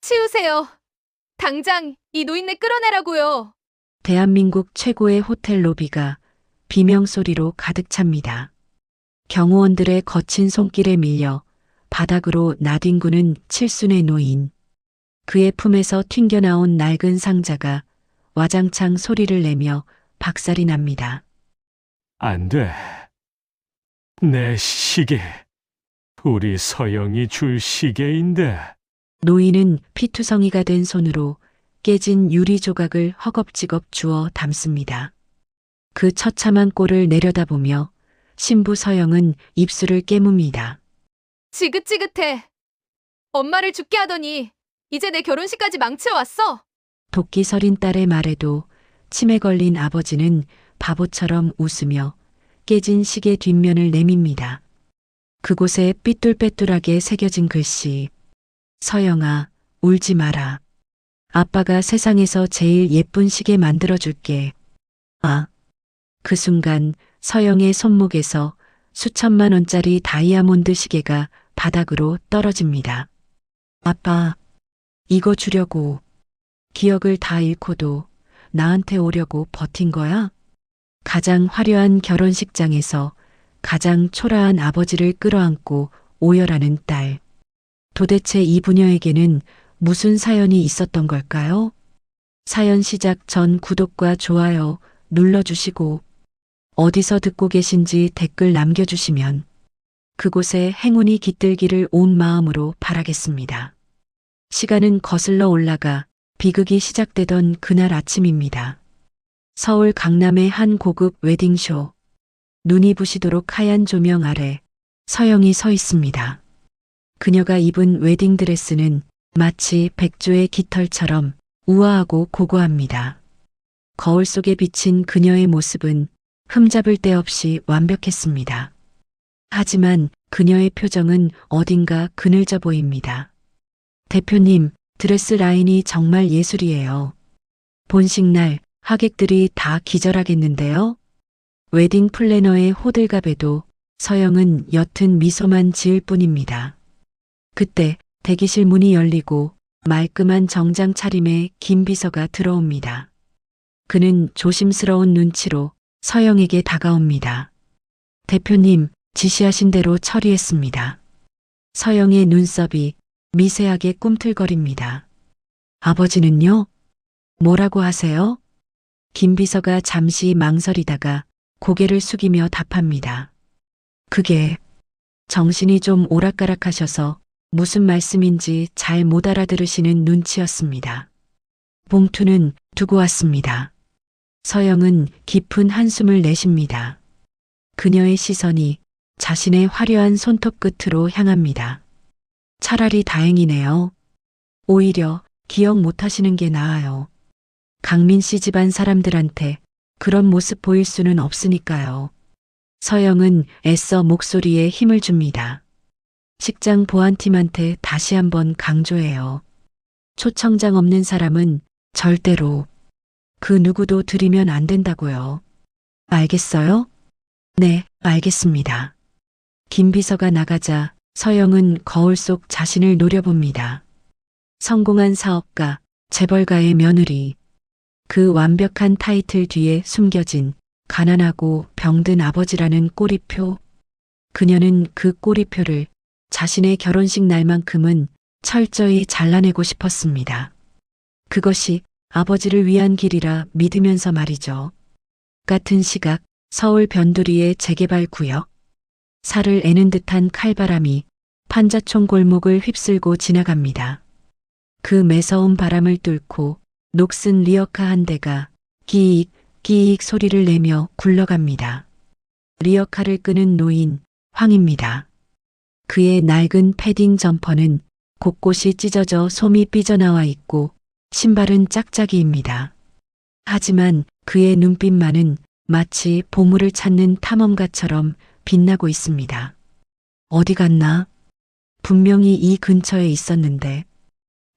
치우세요. 당장 이 노인네 끌어내라고요. 대한민국 최고의 호텔 로비가 비명소리로 가득 찹니다. 경호원들의 거친 손길에 밀려 바닥으로 나뒹구는 칠순의 노인. 그의 품에서 튕겨나온 낡은 상자가 와장창 소리를 내며 박살이 납니다. 안 돼. 내 시계. 우리 서영이 줄 시계인데. 노인은 피투성이가 된 손으로 깨진 유리 조각을 허겁지겁 주워 담습니다. 그 처참한 꼴을 내려다보며 신부 서영은 입술을 깨뭅니다. 지긋지긋해. 엄마를 죽게 하더니 이제 내 결혼식까지 망쳐왔어. 도끼 서린 딸의 말에도 치매 걸린 아버지는 바보처럼 웃으며 깨진 시계 뒷면을 내밉니다. 그곳에 삐뚤빼뚤하게 새겨진 글씨. 서영아, 울지 마라. 아빠가 세상에서 제일 예쁜 시계 만들어줄게. 아, 그 순간 서영의 손목에서 수천만 원짜리 다이아몬드 시계가 바닥으로 떨어집니다. 아빠, 이거 주려고. 기억을 다 잃고도 나한테 오려고 버틴 거야? 가장 화려한 결혼식장에서 가장 초라한 아버지를 끌어안고 오열하는 딸. 도대체 이 부녀에게는 무슨 사연이 있었던 걸까요? 사연 시작 전 구독과 좋아요 눌러주시고 어디서 듣고 계신지 댓글 남겨주시면 그곳에 행운이 깃들기를 온 마음으로 바라겠습니다. 시간은 거슬러 올라가 비극이 시작되던 그날 아침입니다. 서울 강남의 한 고급 웨딩쇼. 눈이 부시도록 하얀 조명 아래 서영이 서 있습니다. 그녀가 입은 웨딩드레스는 마치 백조의 깃털처럼 우아하고 고고합니다. 거울 속에 비친 그녀의 모습은 흠잡을 데 없이 완벽했습니다. 하지만 그녀의 표정은 어딘가 그늘져 보입니다. 대표님, 드레스 라인이 정말 예술이에요. 본식 날 하객들이 다 기절하겠는데요? 웨딩 플래너의 호들갑에도 서영은 옅은 미소만 지을 뿐입니다. 그때 대기실 문이 열리고 말끔한 정장 차림의 김 비서가 들어옵니다. 그는 조심스러운 눈치로 서영에게 다가옵니다. 대표님, 지시하신 대로 처리했습니다. 서영의 눈썹이 미세하게 꿈틀거립니다. 아버지는요? 뭐라고 하세요? 김 비서가 잠시 망설이다가 고개를 숙이며 답합니다. 그게 정신이 좀 오락가락하셔서 무슨 말씀인지 잘 못 알아들으시는 눈치였습니다. 봉투는 두고 왔습니다. 서영은 깊은 한숨을 내쉽니다. 그녀의 시선이 자신의 화려한 손톱 끝으로 향합니다. 차라리 다행이네요. 오히려 기억 못 하시는 게 나아요. 강민 씨 집안 사람들한테 그런 모습 보일 수는 없으니까요. 서영은 애써 목소리에 힘을 줍니다. 식장 보안팀한테 다시 한번 강조해요. 초청장 없는 사람은 절대로 그 누구도 들이면 안 된다고요. 알겠어요? 네, 알겠습니다. 김 비서가 나가자 서영은 거울 속 자신을 노려봅니다. 성공한 사업가, 재벌가의 며느리. 그 완벽한 타이틀 뒤에 숨겨진 가난하고 병든 아버지라는 꼬리표. 그녀는 그 꼬리표를 자신의 결혼식 날만큼은 철저히 잘라내고 싶었습니다. 그것이 아버지를 위한 길이라 믿으면서 말이죠. 같은 시각 서울 변두리의 재개발 구역. 살을 애는 듯한 칼바람이 판자촌 골목을 휩쓸고 지나갑니다. 그 매서운 바람을 뚫고 녹슨 리어카 한 대가 끼익 끼익 소리를 내며 굴러갑니다. 리어카를 끄는 노인 황입니다. 그의 낡은 패딩 점퍼는 곳곳이 찢어져 솜이 삐져나와 있고 신발은 짝짝이입니다. 하지만 그의 눈빛만은 마치 보물을 찾는 탐험가처럼 빛나고 있습니다. 어디 갔나? 분명히 이 근처에 있었는데.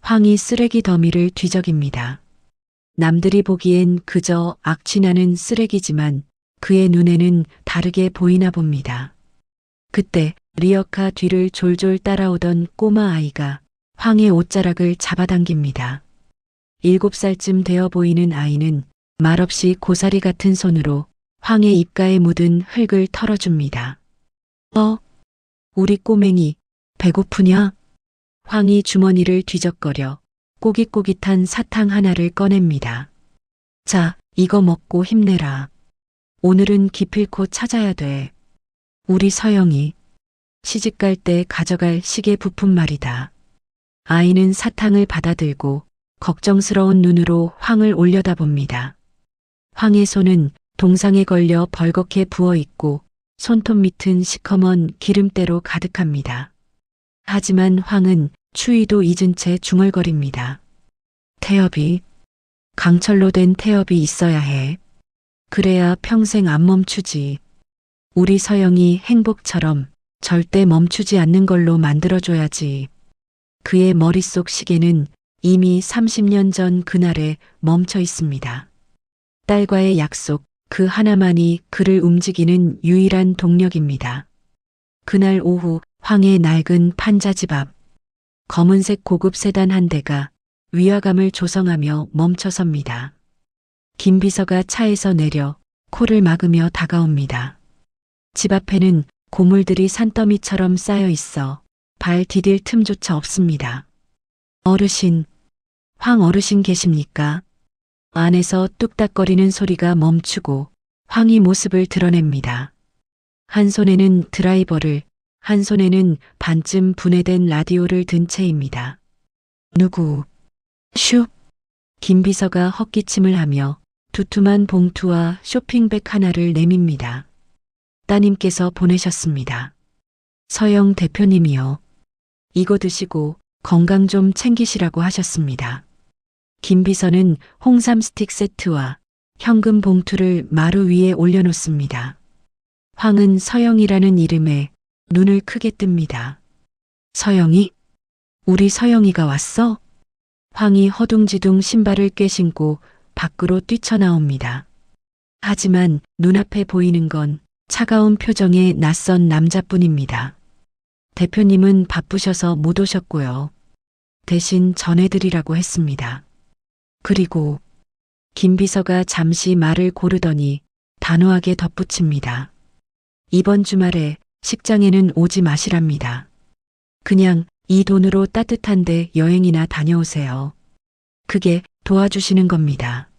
황이 쓰레기 더미를 뒤적입니다. 남들이 보기엔 그저 악취나는 쓰레기지만 그의 눈에는 다르게 보이나 봅니다. 그때 리어카 뒤를 졸졸 따라오던 꼬마 아이가 황의 옷자락을 잡아당깁니다. 7살쯤 되어 보이는 아이는 말없이 고사리 같은 손으로 황의 입가에 묻은 흙을 털어줍니다. 우리 꼬맹이, 배고프냐? 황이 주머니를 뒤적거려 꼬깃꼬깃한 사탕 하나를 꺼냅니다. 자, 이거 먹고 힘내라. 오늘은 기필코 찾아야 돼. 우리 서영이 시집갈 때 가져갈 시계 부품 말이다. 아이는 사탕을 받아들고 걱정스러운 눈으로 황을 올려다봅니다. 황의 손은 동상에 걸려 벌겋게 부어있고 손톱 밑은 시커먼 기름때로 가득합니다. 하지만 황은 추위도 잊은 채 중얼거립니다. 태엽이, 강철로 된 태엽이 있어야 해. 그래야 평생 안 멈추지. 우리 서영이 행복처럼 절대 멈추지 않는 걸로 만들어줘야지. 그의 머릿속 시계는 이미 30년 전 그날에 멈춰 있습니다. 딸과의 약속, 그 하나만이 그를 움직이는 유일한 동력입니다. 그날 오후 황의 낡은 판자집 앞, 검은색 고급 세단 한 대가 위화감을 조성하며 멈춰섭니다. 김 비서가 차에서 내려 코를 막으며 다가옵니다. 집 앞에는 고물들이 산더미처럼 쌓여 있어 발 디딜 틈조차 없습니다. 어르신, 황 어르신 계십니까? 안에서 뚝딱거리는 소리가 멈추고 황이 모습을 드러냅니다. 한 손에는 드라이버를, 한 손에는 반쯤 분해된 라디오를 든 채입니다. 누구? 슉! 김 비서가 헛기침을 하며 두툼한 봉투와 쇼핑백 하나를 내밉니다. 따님께서 보내셨습니다. 서영 대표님이요. 이거 드시고 건강 좀 챙기시라고 하셨습니다. 김 비서는 홍삼 스틱 세트와 현금 봉투를 마루 위에 올려놓습니다. 황은 서영이라는 이름에 눈을 크게 뜹니다. 서영이? 우리 서영이가 왔어? 황이 허둥지둥 신발을 꿰신고 밖으로 뛰쳐나옵니다. 하지만 눈앞에 보이는 건 차가운 표정의 낯선 남자뿐입니다. 대표님은 바쁘셔서 못 오셨고요. 대신 전해드리라고 했습니다. 그리고 김 비서가 잠시 말을 고르더니 단호하게 덧붙입니다. 이번 주말에 식장에는 오지 마시랍니다. 그냥 이 돈으로 따뜻한데 여행이나 다녀오세요. 그게 도와주시는 겁니다.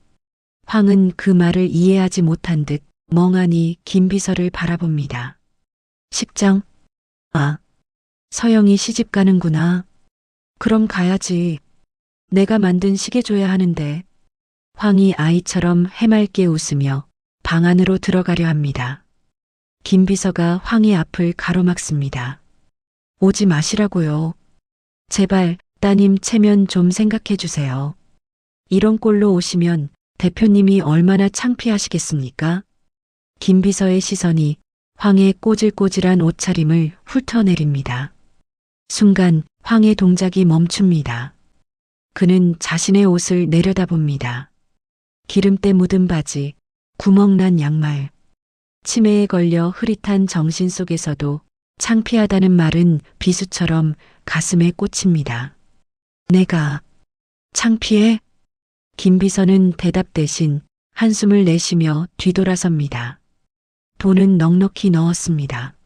황은 그 말을 이해하지 못한 듯 멍하니 김 비서를 바라봅니다. 식장? 아, 서영이 시집 가는구나. 그럼 가야지. 내가 만든 시계 줘야 하는데. 황이 아이처럼 해맑게 웃으며 방 안으로 들어가려 합니다. 김 비서가 황의 앞을 가로막습니다. 오지 마시라고요. 제발 따님 체면 좀 생각해 주세요. 이런 꼴로 오시면 대표님이 얼마나 창피하시겠습니까? 김 비서의 시선이 황의 꼬질꼬질한 옷차림을 훑어내립니다. 순간 황의 동작이 멈춥니다. 그는 자신의 옷을 내려다봅니다. 기름때 묻은 바지, 구멍난 양말, 치매에 걸려 흐릿한 정신 속에서도 창피하다는 말은 비수처럼 가슴에 꽂힙니다. 내가 창피해? 김 비서는 대답 대신 한숨을 내쉬며 뒤돌아섭니다. 돈은 넉넉히 넣었습니다.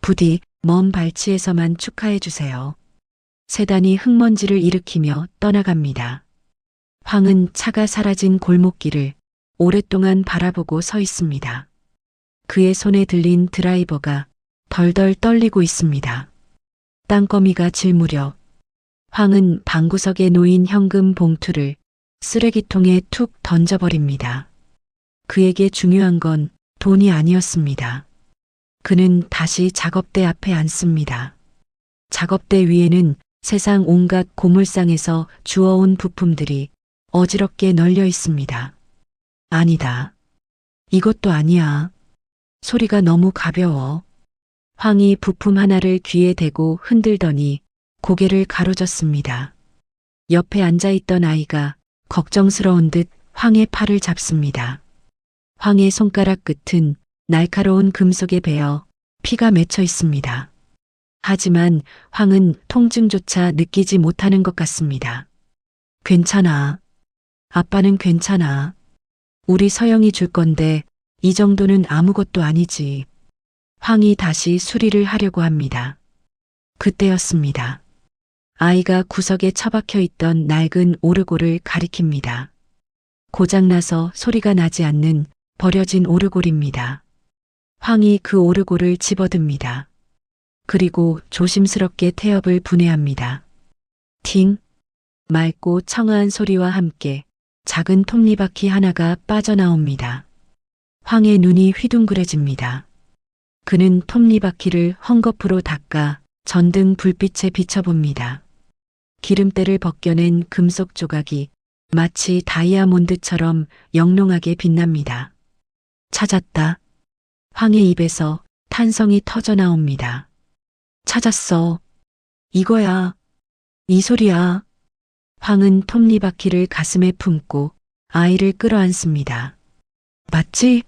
부디 먼 발치에서만 축하해 주세요. 세단이 흙먼지를 일으키며 떠나갑니다. 황은 차가 사라진 골목길을 오랫동안 바라보고 서 있습니다. 그의 손에 들린 드라이버가 덜덜 떨리고 있습니다. 땅거미가 질 무렵 황은 방구석에 놓인 현금 봉투를 쓰레기통에 툭 던져버립니다. 그에게 중요한 건 돈이 아니었습니다. 그는 다시 작업대 앞에 앉습니다. 작업대 위에는 세상 온갖 고물상에서 주워온 부품들이 어지럽게 널려 있습니다. 아니다. 이것도 아니야. 소리가 너무 가벼워. 황이 부품 하나를 귀에 대고 흔들더니 고개를 가로젓습니다. 옆에 앉아있던 아이가 걱정스러운 듯 황의 팔을 잡습니다. 황의 손가락 끝은 날카로운 금속에 베어 피가 맺혀 있습니다. 하지만 황은 통증조차 느끼지 못하는 것 같습니다. 괜찮아. 아빠는 괜찮아. 우리 서영이 줄 건데 이 정도는 아무것도 아니지. 황이 다시 수리를 하려고 합니다. 그때였습니다. 아이가 구석에 처박혀 있던 낡은 오르골을 가리킵니다. 고장나서 소리가 나지 않는 버려진 오르골입니다. 황이 그 오르골을 집어듭니다. 그리고 조심스럽게 태엽을 분해합니다. 팅! 맑고 청아한 소리와 함께 작은 톱니바퀴 하나가 빠져나옵니다. 황의 눈이 휘둥그레집니다. 그는 톱니바퀴를 헝겊으로 닦아 전등 불빛에 비춰봅니다. 기름때를 벗겨낸 금속 조각이 마치 다이아몬드처럼 영롱하게 빛납니다. 찾았다. 황의 입에서 탄성이 터져 나옵니다. 찾았어. 이거야. 이 소리야. 황은 톱니바퀴를 가슴에 품고 아이를 끌어안습니다. 맞지?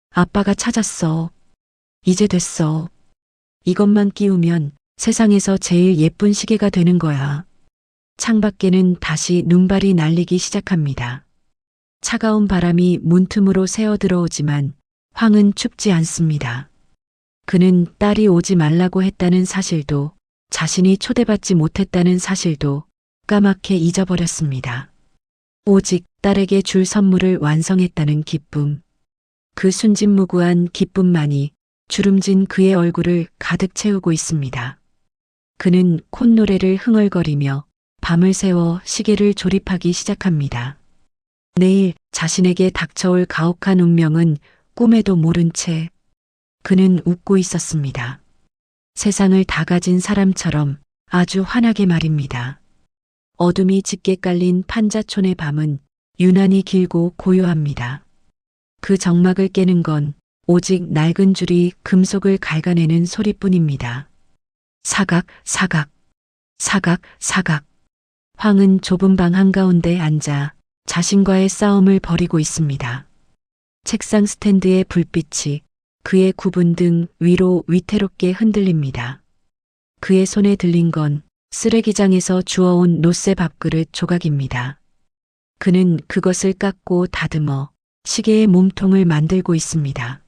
아빠가 찾았어. 이제 됐어. 이것만 끼우면 세상에서 제일 예쁜 시계가 되는 거야. 창밖에는 다시 눈발이 날리기 시작합니다. 차가운 바람이 문틈으로 새어 들어오지만 황은 춥지 않습니다. 그는 딸이 오지 말라고 했다는 사실도 자신이 초대받지 못했다는 사실도 까맣게 잊어버렸습니다. 오직 딸에게 줄 선물을 완성했다는 기쁨. 그 순진무구한 기쁨만이 주름진 그의 얼굴을 가득 채우고 있습니다. 그는 콧노래를 흥얼거리며 밤을 새워 시계를 조립하기 시작합니다. 내일 자신에게 닥쳐올 가혹한 운명은 꿈에도 모른 채 그는 웃고 있었습니다. 세상을 다 가진 사람처럼 아주 환하게 말입니다. 어둠이 짙게 깔린 판자촌의 밤은 유난히 길고 고요합니다. 그 정막을 깨는 건 오직 낡은 줄이 금속을 갉아내는 소리뿐입니다. 사각, 사각, 사각, 사각. 황은 좁은 방 한가운데 앉아 자신과의 싸움을 벌이고 있습니다. 책상 스탠드의 불빛이 그의 굽은 등 위로 위태롭게 흔들립니다. 그의 손에 들린 건 쓰레기장에서 주워온 롯세 밥그릇 조각입니다. 그는 그것을 깎고 다듬어 시계의 몸통을 만들고 있습니다.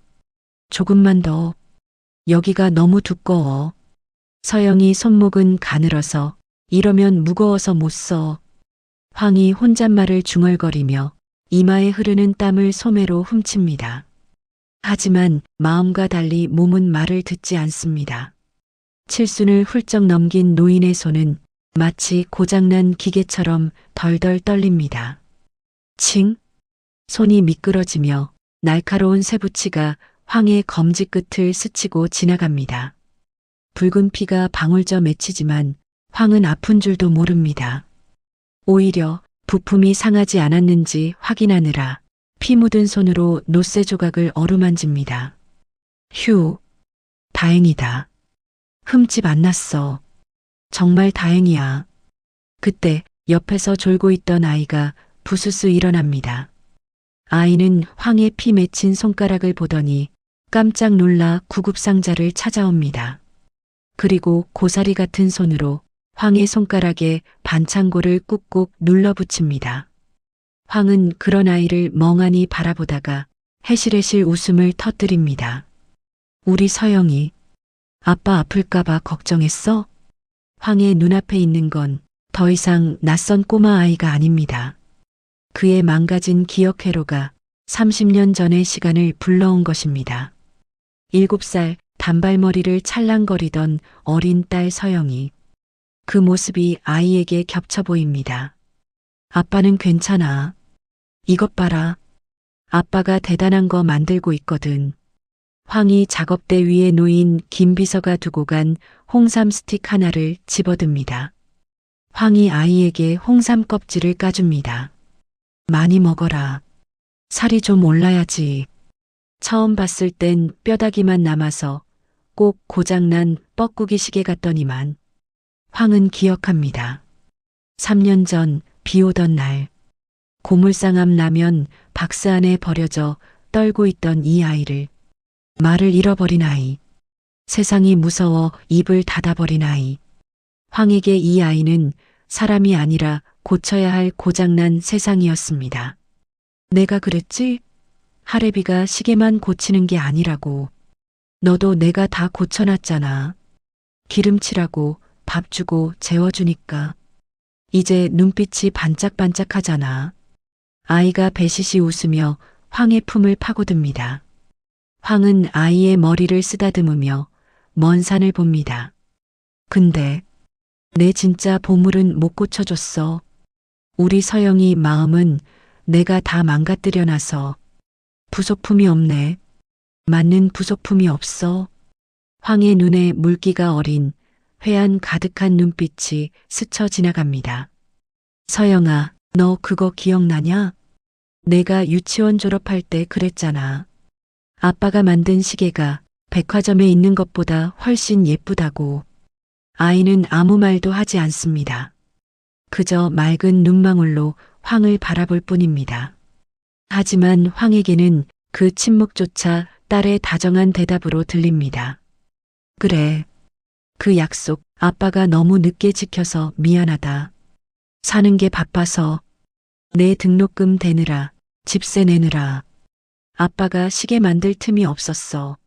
조금만 더. 여기가 너무 두꺼워. 서영이 손목은 가늘어서 이러면 무거워서 못 써. 황이 혼잣말을 중얼거리며 이마에 흐르는 땀을 소매로 훔칩니다. 하지만 마음과 달리 몸은 말을 듣지 않습니다. 칠순을 훌쩍 넘긴 노인의 손은 마치 고장난 기계처럼 덜덜 떨립니다. 칭! 손이 미끄러지며 날카로운 쇠붙이가 황의 검지 끝을 스치고 지나갑니다. 붉은 피가 방울져 맺히지만 황은 아픈 줄도 모릅니다. 오히려 부품이 상하지 않았는지 확인하느라 피 묻은 손으로 롯세 조각을 어루만집니다. 휴, 다행이다. 흠집 안 났어. 정말 다행이야. 그때 옆에서 졸고 있던 아이가 부스스 일어납니다. 아이는 황의 피 맺힌 손가락을 보더니 깜짝 놀라 구급상자를 찾아옵니다. 그리고 고사리 같은 손으로 황의 손가락에 반창고를 꾹꾹 눌러붙입니다. 황은 그런 아이를 멍하니 바라보다가 해실해실 웃음을 터뜨립니다. 우리 서영이 아빠 아플까봐 걱정했어? 황의 눈앞에 있는 건 더 이상 낯선 꼬마 아이가 아닙니다. 그의 망가진 기억 회로가 30년 전의 시간을 불러온 것입니다. 7살 단발머리를 찰랑거리던 어린 딸 서영이. 그 모습이 아이에게 겹쳐 보입니다. 아빠는 괜찮아. 이것 봐라. 아빠가 대단한 거 만들고 있거든. 황이 작업대 위에 놓인 김 비서가 두고 간 홍삼 스틱 하나를 집어듭니다. 황이 아이에게 홍삼 껍질을 까줍니다. 많이 먹어라. 살이 좀 올라야지. 처음 봤을 땐 뼈다귀만 남아서 꼭 고장난 뻐꾸기 시계 같더니만. 황은 기억합니다. 3년 전 비 오던 날 고물상앞 라면 박스 안에 버려져 떨고 있던 이 아이를. 말을 잃어버린 아이. 세상이 무서워 입을 닫아버린 아이. 황에게 이 아이는 사람이 아니라 고쳐야 할 고장난 세상이었습니다. 내가 그랬지? 하래비가 시계만 고치는 게 아니라고. 너도 내가 다 고쳐놨잖아. 기름칠하고 밥 주고 재워주니까. 이제 눈빛이 반짝반짝하잖아. 아이가 배시시 웃으며 황의 품을 파고듭니다. 황은 아이의 머리를 쓰다듬으며 먼 산을 봅니다. 근데 내 진짜 보물은 못 고쳐줬어. 우리 서영이 마음은 내가 다 망가뜨려놔서 부속품이 없네. 맞는 부속품이 없어. 황의 눈에 물기가 어린 회한 가득한 눈빛이 스쳐 지나갑니다. 서영아, 너 그거 기억나냐? 내가 유치원 졸업할 때 그랬잖아. 아빠가 만든 시계가 백화점에 있는 것보다 훨씬 예쁘다고. 아이는 아무 말도 하지 않습니다. 그저 맑은 눈망울로 황을 바라볼 뿐입니다. 하지만 황에게는 그 침묵조차 딸의 다정한 대답으로 들립니다. 그래. 그 약속 아빠가 너무 늦게 지켜서 미안하다. 사는 게 바빠서 내 등록금 대느라 집세 내느라 아빠가 시계 만들 틈이 없었어.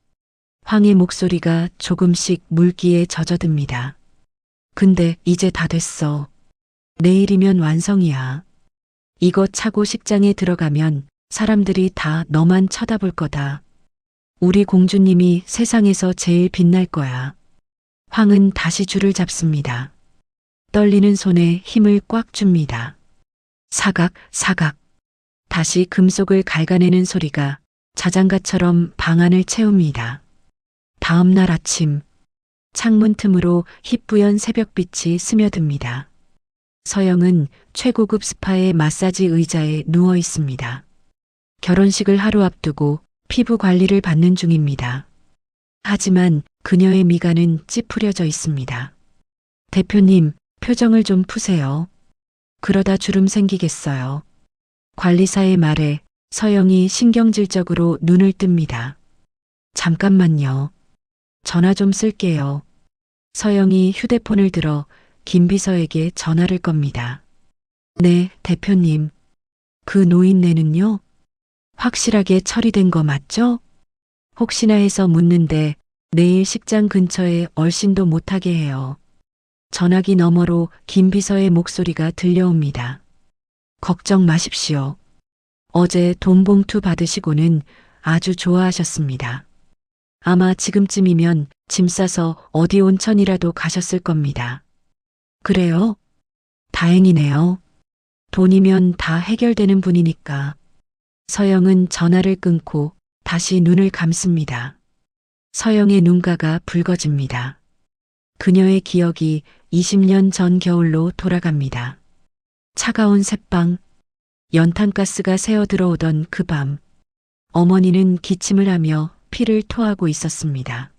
황의 목소리가 조금씩 물기에 젖어듭니다. 근데 이제 다 됐어. 내일이면 완성이야. 이거 차고 식장에 들어가면 사람들이 다 너만 쳐다볼 거다. 우리 공주님이 세상에서 제일 빛날 거야. 황은 다시 줄을 잡습니다. 떨리는 손에 힘을 꽉 줍니다. 사각, 사각. 다시 금속을 갉아내는 소리가 자장가처럼 방 안을 채웁니다. 다음 날 아침, 창문 틈으로 희뿌연 새벽빛이 스며듭니다. 서영은 최고급 스파의 마사지 의자에 누워 있습니다. 결혼식을 하루 앞두고 피부 관리를 받는 중입니다. 하지만 그녀의 미간은 찌푸려져 있습니다. 대표님, 표정을 좀 푸세요. 그러다 주름 생기겠어요. 관리사의 말에 서영이 신경질적으로 눈을 뜹니다. 잠깐만요. 전화 좀 쓸게요. 서영이 휴대폰을 들어 김 비서에게 전화를 겁니다. 네, 대표님. 그 노인네는요? 확실하게 처리된 거 맞죠? 혹시나 해서 묻는데 내일 식장 근처에 얼씬도 못하게 해요. 전화기 너머로 김 비서의 목소리가 들려옵니다. 걱정 마십시오. 어제 돈 봉투 받으시고는 아주 좋아하셨습니다. 아마 지금쯤이면 짐 싸서 어디 온천이라도 가셨을 겁니다. 그래요? 다행이네요. 돈이면 다 해결되는 분이니까. 서영은 전화를 끊고 다시 눈을 감습니다. 서영의 눈가가 붉어집니다. 그녀의 기억이 20년 전 겨울로 돌아갑니다. 차가운 새빵, 연탄가스가 새어 들어오던 그 밤, 어머니는 기침을 하며 피를 토하고 있었습니다.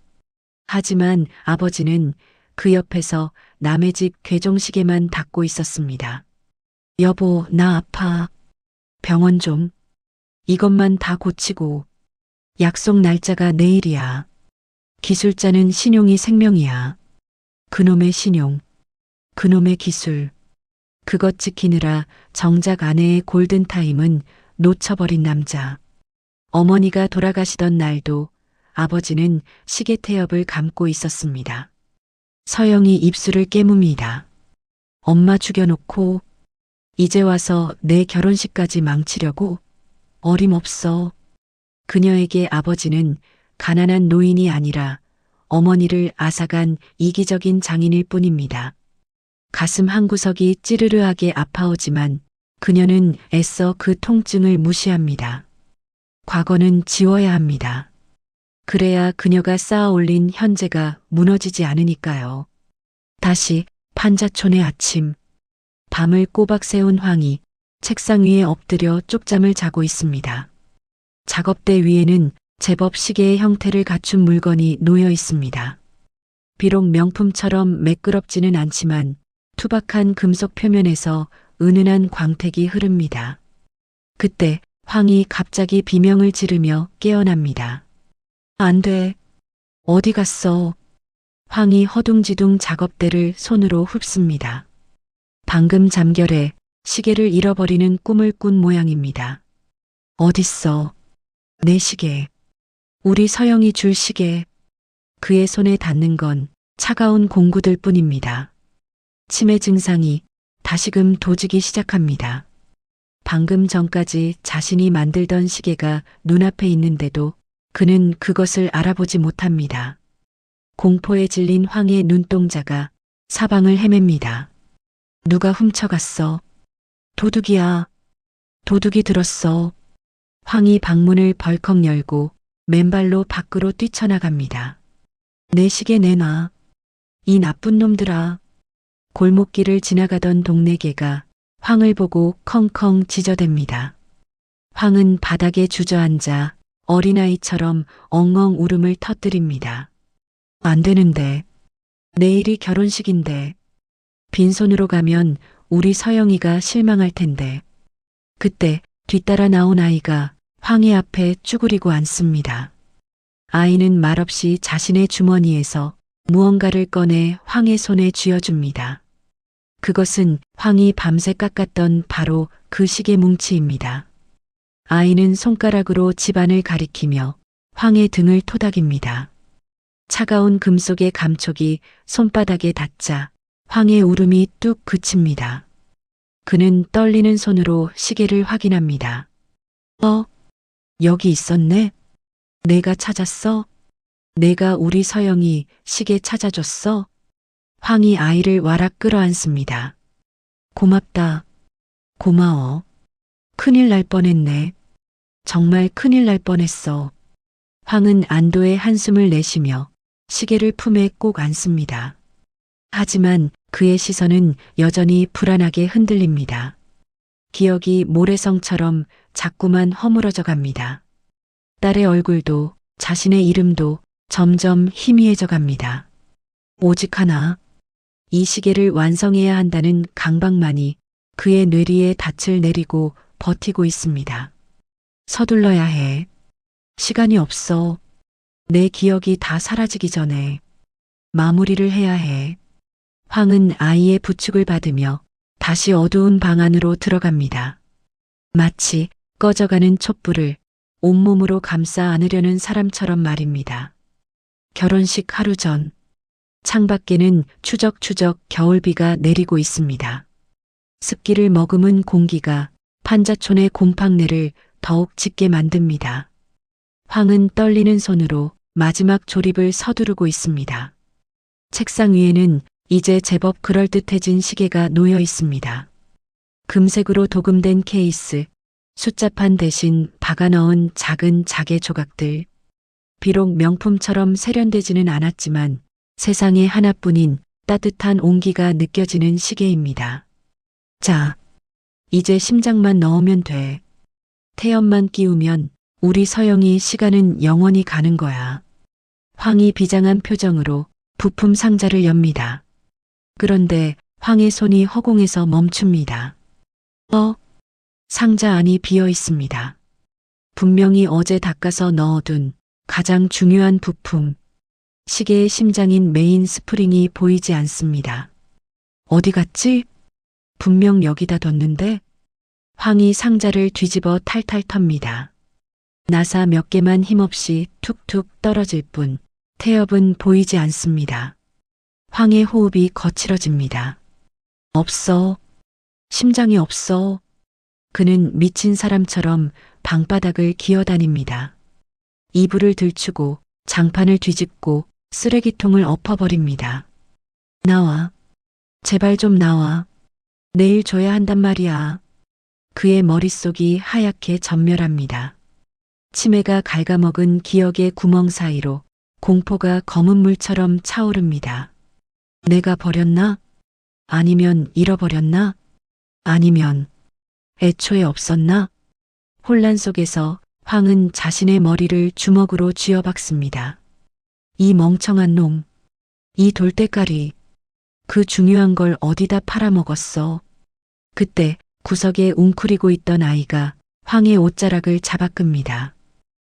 하지만 아버지는 그 옆에서 남의 집 괴종시계만 닦고 있었습니다. 여보, 나 아파. 병원 좀. 이것만 다 고치고. 약속 날짜가 내일이야. 기술자는 신용이 생명이야. 그놈의 신용. 그놈의 기술. 그것 지키느라 정작 아내의 골든타임은 놓쳐버린 남자. 어머니가 돌아가시던 날도 아버지는 시계 태엽을 감고 있었습니다. 서영이 입술을 깨뭅니다. 엄마 죽여놓고 이제 와서 내 결혼식까지 망치려고? 어림없어. 그녀에게 아버지는 가난한 노인이 아니라 어머니를 앗아간 이기적인 장인일 뿐입니다. 가슴 한구석이 찌르르하게 아파오지만 그녀는 애써 그 통증을 무시합니다. 과거는 지워야 합니다. 그래야 그녀가 쌓아 올린 현재가 무너지지 않으니까요. 다시 판자촌의 아침. 밤을 꼬박 새운 황이 책상 위에 엎드려 쪽잠을 자고 있습니다. 작업대 위에는 제법 시계의 형태를 갖춘 물건이 놓여 있습니다. 비록 명품처럼 매끄럽지는 않지만 투박한 금속 표면에서 은은한 광택이 흐릅니다. 그때 황이 갑자기 비명을 지르며 깨어납니다. 안 돼. 어디 갔어? 황이 허둥지둥 작업대를 손으로 훑습니다. 방금 잠결에 시계를 잃어버리는 꿈을 꾼 모양입니다. 어딨어? 내 시계. 우리 서영이 줄 시계. 그의 손에 닿는 건 차가운 공구들 뿐입니다. 치매 증상이 다시금 도지기 시작합니다. 방금 전까지 자신이 만들던 시계가 눈앞에 있는데도 그는 그것을 알아보지 못합니다. 공포에 질린 황의 눈동자가 사방을 헤맵니다. 누가 훔쳐갔어? 도둑이야. 도둑이 들었어. 황이 방문을 벌컥 열고 맨발로 밖으로 뛰쳐나갑니다. 내 시계 내놔. 이 나쁜 놈들아. 골목길을 지나가던 동네 개가 황을 보고 컹컹 짖어댑니다. 황은 바닥에 주저앉아 어린아이처럼 엉엉 울음을 터뜨립니다. 안 되는데. 내일이 결혼식인데. 빈손으로 가면 우리 서영이가 실망할 텐데. 그때 뒤따라 나온 아이가 황의 앞에 쭈그리고 앉습니다. 아이는 말없이 자신의 주머니에서 무언가를 꺼내 황의 손에 쥐어줍니다. 그것은 황이 밤새 깎았던 바로 그 시계 뭉치입니다. 아이는 손가락으로 집안을 가리키며 황의 등을 토닥입니다. 차가운 금속의 감촉이 손바닥에 닿자 황의 울음이 뚝 그칩니다. 그는 떨리는 손으로 시계를 확인합니다. 여기 있었네? 내가 찾았어? 내가 우리 서영이 시계 찾아줬어? 황이 아이를 와락 끌어안습니다. 고맙다. 고마워. 큰일 날 뻔했네. 정말 큰일 날 뻔했어. 황은 안도의 한숨을 내쉬며 시계를 품에 꼭 안습니다. 하지만 그의 시선은 여전히 불안하게 흔들립니다. 기억이 모래성처럼 자꾸만 허물어져 갑니다. 딸의 얼굴도 자신의 이름도 점점 희미해져 갑니다. 오직 하나, 이 시계를 완성해야 한다는 강박만이 그의 뇌리에 닻을 내리고 버티고 있습니다. 서둘러야 해. 시간이 없어. 내 기억이 다 사라지기 전에 마무리를 해야 해. 황은 아이의 부축을 받으며 다시 어두운 방 안으로 들어갑니다. 마치 꺼져가는 촛불을 온몸으로 감싸 안으려는 사람처럼 말입니다. 결혼식 하루 전, 창밖에는 추적추적 겨울비가 내리고 있습니다. 습기를 머금은 공기가 판자촌의 곰팡내를 더욱 짙게 만듭니다. 황은 떨리는 손으로 마지막 조립을 서두르고 있습니다. 책상 위에는 이제 제법 그럴듯해진 시계가 놓여 있습니다. 금색으로 도금된 케이스, 숫자판 대신 박아 넣은 작은 자개 조각들. 비록 명품처럼 세련되지는 않았지만 세상에 하나뿐인 따뜻한 온기가 느껴지는 시계입니다. 자, 이제 심장만 넣으면 돼. 태연만 끼우면 우리 서영이 시간은 영원히 가는 거야. 황이 비장한 표정으로 부품 상자를 엽니다. 그런데 황의 손이 허공에서 멈춥니다. 상자 안이 비어 있습니다. 분명히 어제 닦아서 넣어둔 가장 중요한 부품, 시계의 심장인 메인 스프링이 보이지 않습니다. 어디 갔지? 분명 여기다 뒀는데? 황이 상자를 뒤집어 탈탈 텁니다. 나사 몇 개만 힘없이 툭툭 떨어질 뿐 태엽은 보이지 않습니다. 황의 호흡이 거칠어집니다. 없어. 심장이 없어. 그는 미친 사람처럼 방바닥을 기어다닙니다. 이불을 들추고 장판을 뒤집고 쓰레기통을 엎어버립니다. 나와. 제발 좀 나와. 내일 줘야 한단 말이야. 그의 머릿속이 하얗게 전멸합니다. 치매가 갉아먹은 기억의 구멍 사이로 공포가 검은 물처럼 차오릅니다. 내가 버렸나? 아니면 잃어버렸나? 아니면 애초에 없었나? 혼란 속에서 황은 자신의 머리를 주먹으로 쥐어박습니다. 이 멍청한 놈, 이 돌대가리, 그 중요한 걸 어디다 팔아먹었어. 그때 구석에 웅크리고 있던 아이가 황의 옷자락을 잡아끕니다.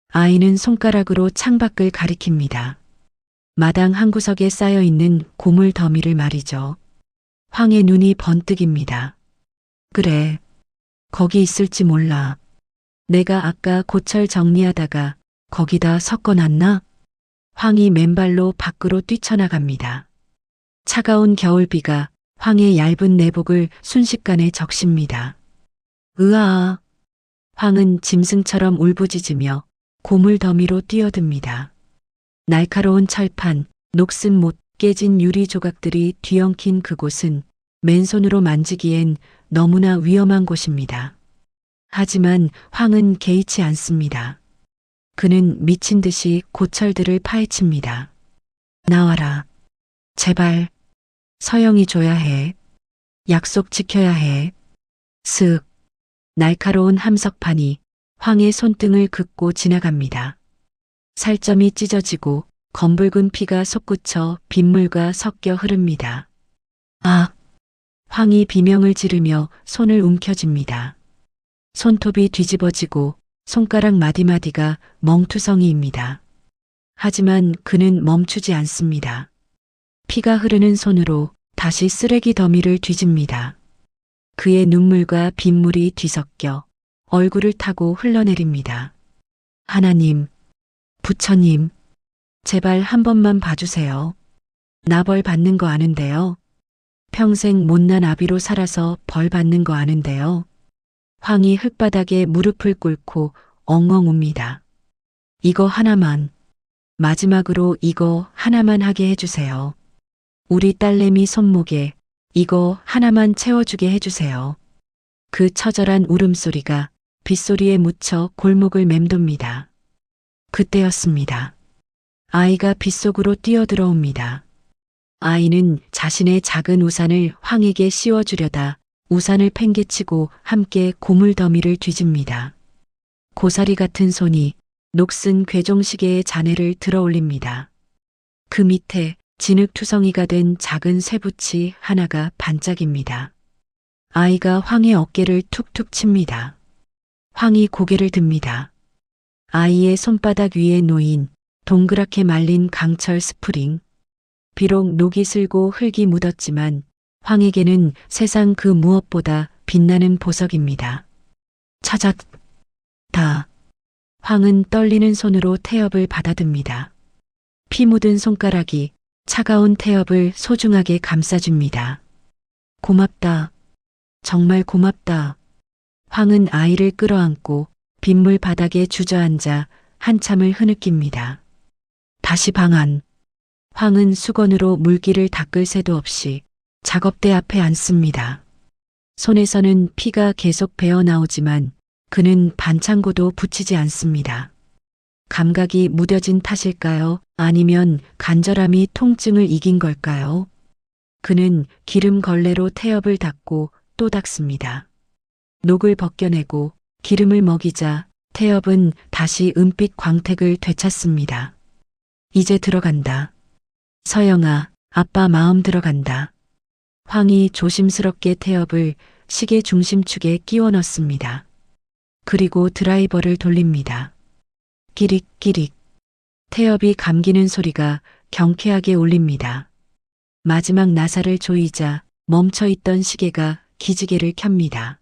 아이는 손가락으로 창밖을 가리킵니다. 마당 한 구석에 쌓여 있는 고물 더미를 말이죠. 황의 눈이 번뜩입니다. 그래. 거기 있을지 몰라. 내가 아까 고철 정리하다가 거기다 섞어놨나? 황이 맨발로 밖으로 뛰쳐나갑니다. 차가운 겨울비가 황의 얇은 내복을 순식간에 적십니다. 으아. 황은 짐승처럼 울부짖으며 고물 더미로 뛰어듭니다. 날카로운 철판, 녹슨 못, 깨진 유리 조각들이 뒤엉킨 그곳은 맨손으로 만지기엔 너무나 위험한 곳입니다. 하지만 황은 개의치 않습니다. 그는 미친 듯이 고철들을 파헤칩니다. 나와라. 제발. 서영이 줘야 해. 약속 지켜야 해. 슥. 날카로운 함석판이 황의 손등을 긋고 지나갑니다. 살점이 찢어지고 검붉은 피가 솟구쳐 빗물과 섞여 흐릅니다. 아! 황이 비명을 지르며 손을 움켜쥡니다. 손톱이 뒤집어지고 손가락 마디마디가 멍투성이입니다. 하지만 그는 멈추지 않습니다. 피가 흐르는 손으로 다시 쓰레기 더미를 뒤집니다. 그의 눈물과 빗물이 뒤섞여 얼굴을 타고 흘러내립니다. 하나님, 부처님, 제발 한 번만 봐주세요. 나 벌 받는 거 아는데요. 평생 못난 아비로 살아서 벌 받는 거 아는데요. 황이 흙바닥에 무릎을 꿇고 엉엉 웁니다. 이거 하나만, 마지막으로 이거 하나만 하게 해주세요. 우리 딸내미 손목에 이거 하나만 채워주게 해주세요. 그 처절한 울음소리가 빗소리에 묻혀 골목을 맴돕니다. 그때였습니다. 아이가 빗속으로 뛰어들어옵니다. 아이는 자신의 작은 우산을 황에게 씌워주려다 우산을 팽개치고 함께 고물 더미를 뒤집니다. 고사리 같은 손이 녹슨 괴종시계의 잔해를 들어 올립니다. 그 밑에 진흙투성이가 된 작은 쇠붙이 하나가 반짝입니다. 아이가 황의 어깨를 툭툭 칩니다. 황이 고개를 듭니다. 아이의 손바닥 위에 놓인 동그랗게 말린 강철 스프링. 비록 녹이 슬고 흙이 묻었지만 황에게는 세상 그 무엇보다 빛나는 보석입니다. 찾았다. 황은 떨리는 손으로 태엽을 받아듭니다. 피 묻은 손가락이 차가운 태엽을 소중하게 감싸줍니다. 고맙다. 정말 고맙다. 황은 아이를 끌어안고 빗물 바닥에 주저앉아 한참을 흐느낍니다. 다시 방 안. 황은 수건으로 물기를 닦을 새도 없이 작업대 앞에 앉습니다. 손에서는 피가 계속 배어나오지만 그는 반창고도 붙이지 않습니다. 감각이 무뎌진 탓일까요? 아니면 간절함이 통증을 이긴 걸까요? 그는 기름 걸레로 태엽을 닦고 또 닦습니다. 녹을 벗겨내고 기름을 먹이자 태엽은 다시 은빛 광택을 되찾습니다. 이제 들어간다. 서영아, 아빠 마음 들어간다. 황이 조심스럽게 태엽을 시계 중심축에 끼워 넣습니다. 그리고 드라이버를 돌립니다. 끼릭끼릭. 태엽이 감기는 소리가 경쾌하게 울립니다. 마지막 나사를 조이자 멈춰있던 시계가 기지개를 켭니다.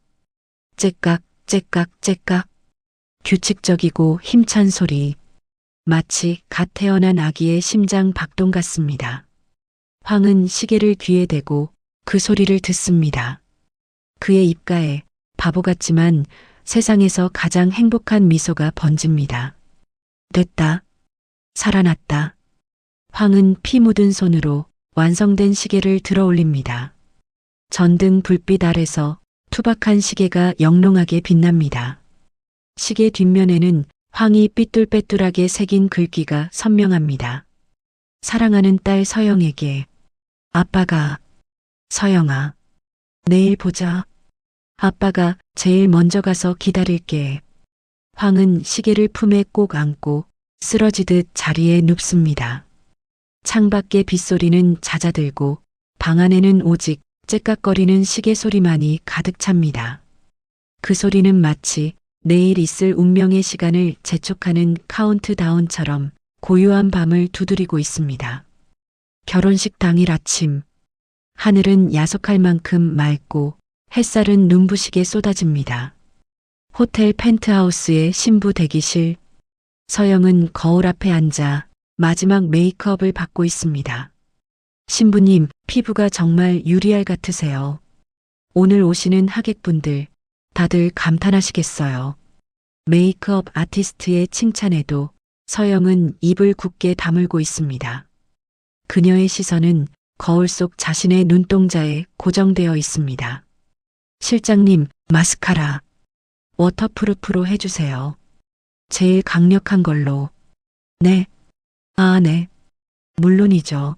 째깍, 째깍, 째깍. 규칙적이고 힘찬 소리. 마치 갓 태어난 아기의 심장 박동 같습니다. 황은 시계를 귀에 대고 그 소리를 듣습니다. 그의 입가에 바보 같지만 세상에서 가장 행복한 미소가 번집니다. 됐다. 살아났다. 황은 피 묻은 손으로 완성된 시계를 들어 올립니다. 전등 불빛 아래서 투박한 시계가 영롱하게 빛납니다. 시계 뒷면에는 황이 삐뚤빼뚤하게 새긴 글귀가 선명합니다. 사랑하는 딸 서영에게. 아빠가. 서영아. 내일 보자. 아빠가 제일 먼저 가서 기다릴게. 황은 시계를 품에 꼭 안고 쓰러지듯 자리에 눕습니다. 창밖의 빗소리는 잦아들고 방 안에는 오직 째깍거리는 시계 소리만이 가득 찹니다. 그 소리는 마치 내일 있을 운명의 시간을 재촉하는 카운트다운처럼 고요한 밤을 두드리고 있습니다. 결혼식 당일 아침. 하늘은 야속할 만큼 맑고 햇살은 눈부시게 쏟아집니다. 호텔 펜트하우스의 신부 대기실. 서영은 거울 앞에 앉아 마지막 메이크업을 받고 있습니다. 신부님, 피부가 정말 유리알 같으세요. 오늘 오시는 하객분들 다들 감탄하시겠어요. 메이크업 아티스트의 칭찬에도 서영은 입을 굳게 다물고 있습니다. 그녀의 시선은 거울 속 자신의 눈동자에 고정되어 있습니다. 실장님, 마스카라 워터프루프로 해주세요. 제일 강력한 걸로. 네. 아, 네. 물론이죠.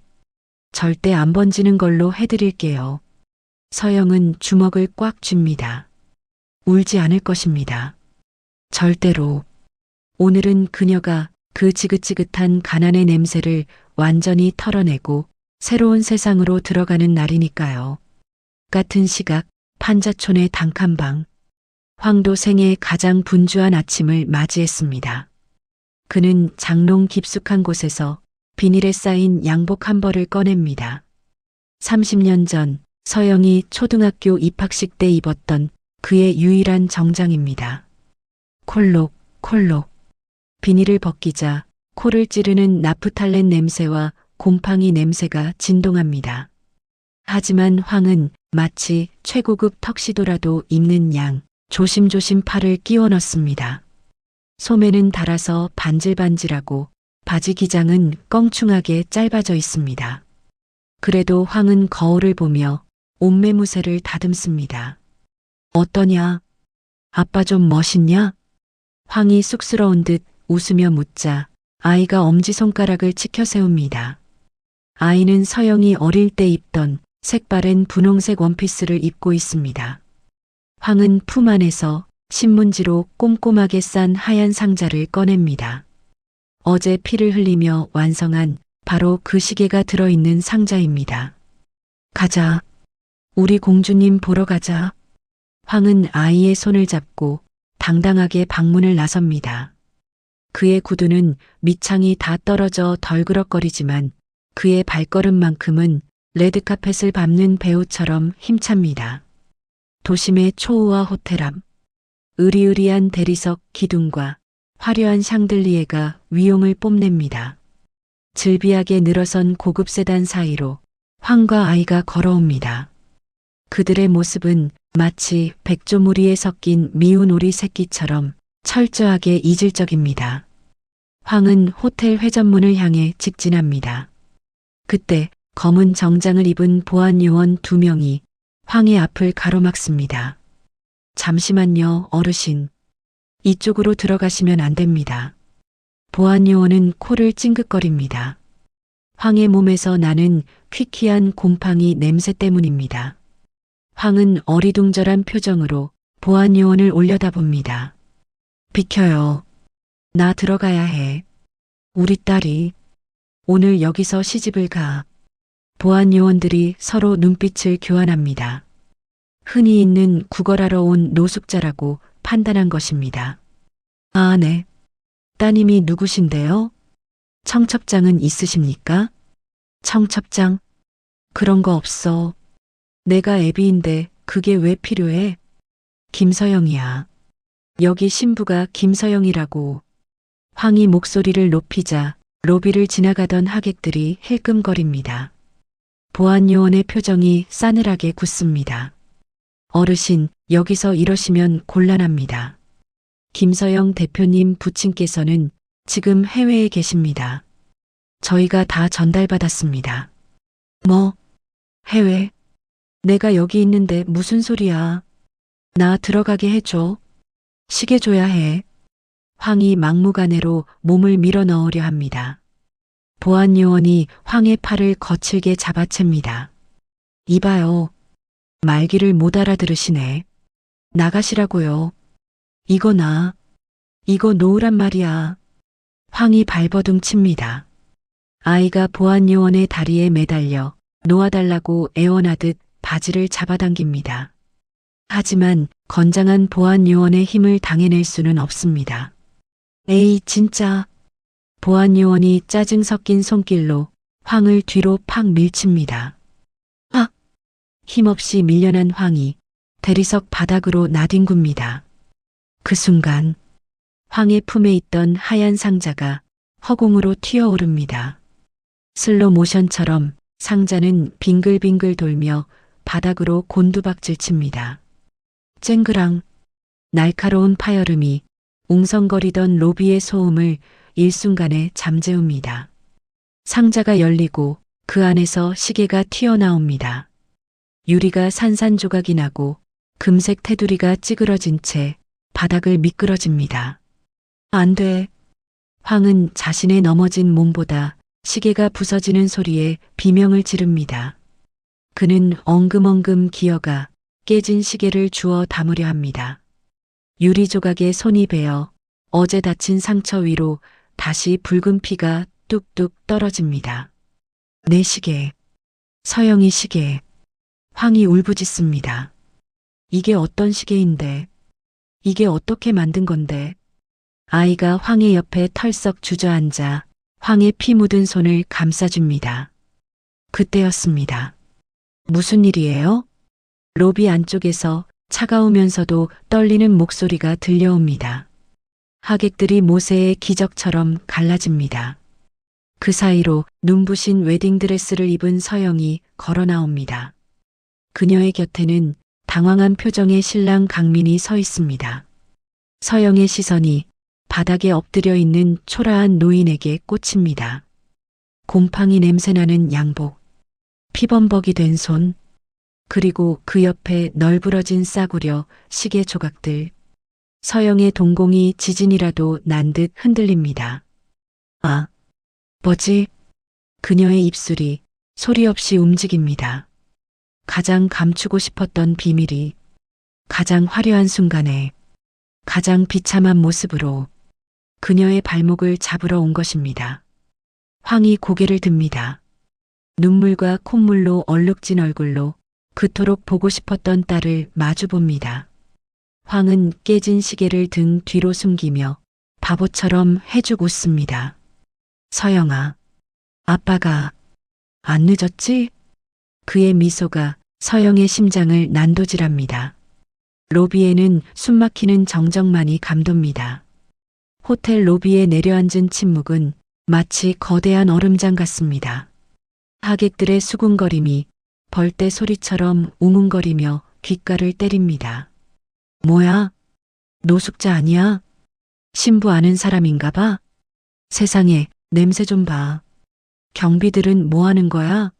절대 안 번지는 걸로 해드릴게요. 서영은 주먹을 꽉 쥡니다. 울지 않을 것입니다. 절대로. 오늘은 그녀가 그 지긋지긋한 가난의 냄새를 완전히 털어내고 새로운 세상으로 들어가는 날이니까요. 같은 시각 판자촌의 단칸방. 황도 생의 가장 분주한 아침을 맞이했습니다. 그는 장롱 깊숙한 곳에서 비닐에 쌓인 양복 한 벌을 꺼냅니다. 30년 전 서영이 초등학교 입학식 때 입었던 그의 유일한 정장입니다. 콜록, 콜록. 비닐을 벗기자 코를 찌르는 나프탈렌 냄새와 곰팡이 냄새가 진동합니다. 하지만 황은 마치 최고급 턱시도라도 입는 양 조심조심 팔을 끼워 넣습니다. 소매는 닳아서 반질반질하고 바지 기장은 껑충하게 짧아져 있습니다. 그래도 황은 거울을 보며 옷매무새를 다듬습니다. 어떠냐? 아빠 좀 멋있냐? 황이 쑥스러운 듯 웃으며 묻자 아이가 엄지손가락을 치켜 세웁니다. 아이는 서영이 어릴 때 입던 색바랜 분홍색 원피스를 입고 있습니다. 황은 품 안에서 신문지로 꼼꼼하게 싼 하얀 상자를 꺼냅니다. 어제 피를 흘리며 완성한 바로 그 시계가 들어있는 상자입니다. 가자. 우리 공주님 보러 가자. 황은 아이의 손을 잡고 당당하게 방문을 나섭니다. 그의 구두는 밑창이 다 떨어져 덜그럭거리지만 그의 발걸음만큼은 레드카펫을 밟는 배우처럼 힘찹니다. 도심의 초호화 호텔 앞. 으리으리한 대리석 기둥과 화려한 샹들리에가 위용을 뽐냅니다. 즐비하게 늘어선 고급 세단 사이로 황과 아이가 걸어옵니다. 그들의 모습은 마치 백조무리에 섞인 미운 오리 새끼처럼 철저하게 이질적입니다. 황은 호텔 회전문을 향해 직진합니다. 그때 검은 정장을 입은 보안요원 2명이 황의 앞을 가로막습니다. 잠시만요, 어르신. 이쪽으로 들어가시면 안 됩니다. 보안요원은 코를 찡긋거립니다. 황의 몸에서 나는 퀴퀴한 곰팡이 냄새 때문입니다. 황은 어리둥절한 표정으로 보안요원을 올려다봅니다. 비켜요. 나 들어가야 해. 우리 딸이 오늘 여기서 시집을 가. 보안요원들이 서로 눈빛을 교환합니다. 흔히 있는 구걸하러 온 노숙자라고 판단한 것입니다. 아, 네. 따님이 누구신데요? 청첩장은 있으십니까? 청첩장? 그런 거 없어. 내가 애비인데 그게 왜 필요해? 김서영이야. 여기 신부가 김서영이라고. 황이 목소리를 높이자 로비를 지나가던 하객들이 힐끔거립니다. 보안요원의 표정이 싸늘하게 굳습니다. 어르신, 여기서 이러시면 곤란합니다. 김서영 대표님 부친께서는 지금 해외에 계십니다. 저희가 다 전달받았습니다. 뭐? 해외? 내가 여기 있는데 무슨 소리야? 나 들어가게 해줘. 시계 줘야 해. 황이 막무가내로 몸을 밀어 넣으려 합니다. 보안요원이 황의 팔을 거칠게 잡아챕니다. 이봐요. 말귀를 못 알아들으시네. 나가시라고요. 이거 나. 이거 놓으란 말이야. 황이 발버둥 칩니다. 아이가 보안요원의 다리에 매달려 놓아달라고 애원하듯 바지를 잡아당깁니다. 하지만 건장한 보안요원의 힘을 당해낼 수는 없습니다. 에이, 진짜. 보안요원이 짜증 섞인 손길로 황을 뒤로 팍 밀칩니다. 팍! 힘없이 밀려난 황이 대리석 바닥으로 나뒹굽니다. 그 순간 황의 품에 있던 하얀 상자가 허공으로 튀어오릅니다. 슬로 모션처럼 상자는 빙글빙글 돌며 바닥으로 곤두박질 칩니다. 쨍그랑 날카로운 파열음이 웅성거리던 로비의 소음을 일순간에 잠재웁니다. 상자가 열리고 그 안에서 시계가 튀어나옵니다. 유리가 산산조각이 나고 금색 테두리가 찌그러진 채 바닥을 미끄러집니다. 안 돼. 황은 자신의 넘어진 몸보다 시계가 부서지는 소리에 비명을 지릅니다. 그는 엉금엉금 기어가 깨진 시계를 주워 담으려 합니다. 유리 조각에 손이 베어 어제 다친 상처 위로 다시 붉은 피가 뚝뚝 떨어집니다. 내 시계. 서영이 시계. 황이 울부짖습니다. 이게 어떤 시계인데? 이게 어떻게 만든 건데? 아이가 황의 옆에 털썩 주저앉아 황의 피 묻은 손을 감싸줍니다. 그때였습니다. 무슨 일이에요? 로비 안쪽에서 차가우면서도 떨리는 목소리가 들려옵니다. 하객들이 모세의 기적처럼 갈라집니다. 그 사이로 눈부신 웨딩드레스를 입은 서영이 걸어 나옵니다. 그녀의 곁에는 당황한 표정의 신랑 강민이 서 있습니다. 서영의 시선이 바닥에 엎드려 있는 초라한 노인에게 꽂힙니다. 곰팡이 냄새나는 양복, 피범벅이 된 손, 그리고 그 옆에 널브러진 싸구려 시계 조각들. 서영의 동공이 지진이라도 난 듯 흔들립니다. 아, 뭐지? 그녀의 입술이 소리 없이 움직입니다. 가장 감추고 싶었던 비밀이 가장 화려한 순간에 가장 비참한 모습으로 그녀의 발목을 잡으러 온 것입니다. 황이 고개를 듭니다. 눈물과 콧물로 얼룩진 얼굴로 그토록 보고 싶었던 딸을 마주 봅니다. 황은 깨진 시계를 등 뒤로 숨기며 바보처럼 해죽 웃습니다. 서영아, 아빠가 안 늦었지? 그의 미소가 서영의 심장을 난도질합니다. 로비에는 숨막히는 정적만이 감돕니다. 호텔 로비에 내려앉은 침묵은 마치 거대한 얼음장 같습니다. 하객들의 수군거림이 벌떼 소리처럼 웅웅거리며 귓가를 때립니다. 뭐야? 노숙자 아니야? 신부 아는 사람인가 봐? 세상에, 냄새 좀 봐. 경비들은 뭐 하는 거야?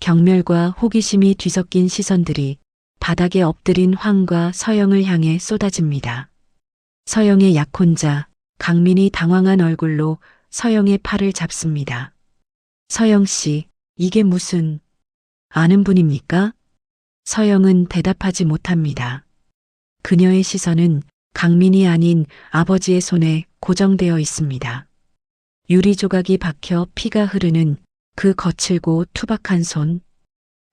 경멸과 호기심이 뒤섞인 시선들이 바닥에 엎드린 황과 서영을 향해 쏟아집니다. 서영의 약혼자, 강민이 당황한 얼굴로 서영의 팔을 잡습니다. 서영 씨, 이게 무슨 아는 분입니까? 서영은 대답하지 못합니다. 그녀의 시선은 강민이 아닌 아버지의 손에 고정되어 있습니다. 유리 조각이 박혀 피가 흐르는 그 거칠고 투박한 손.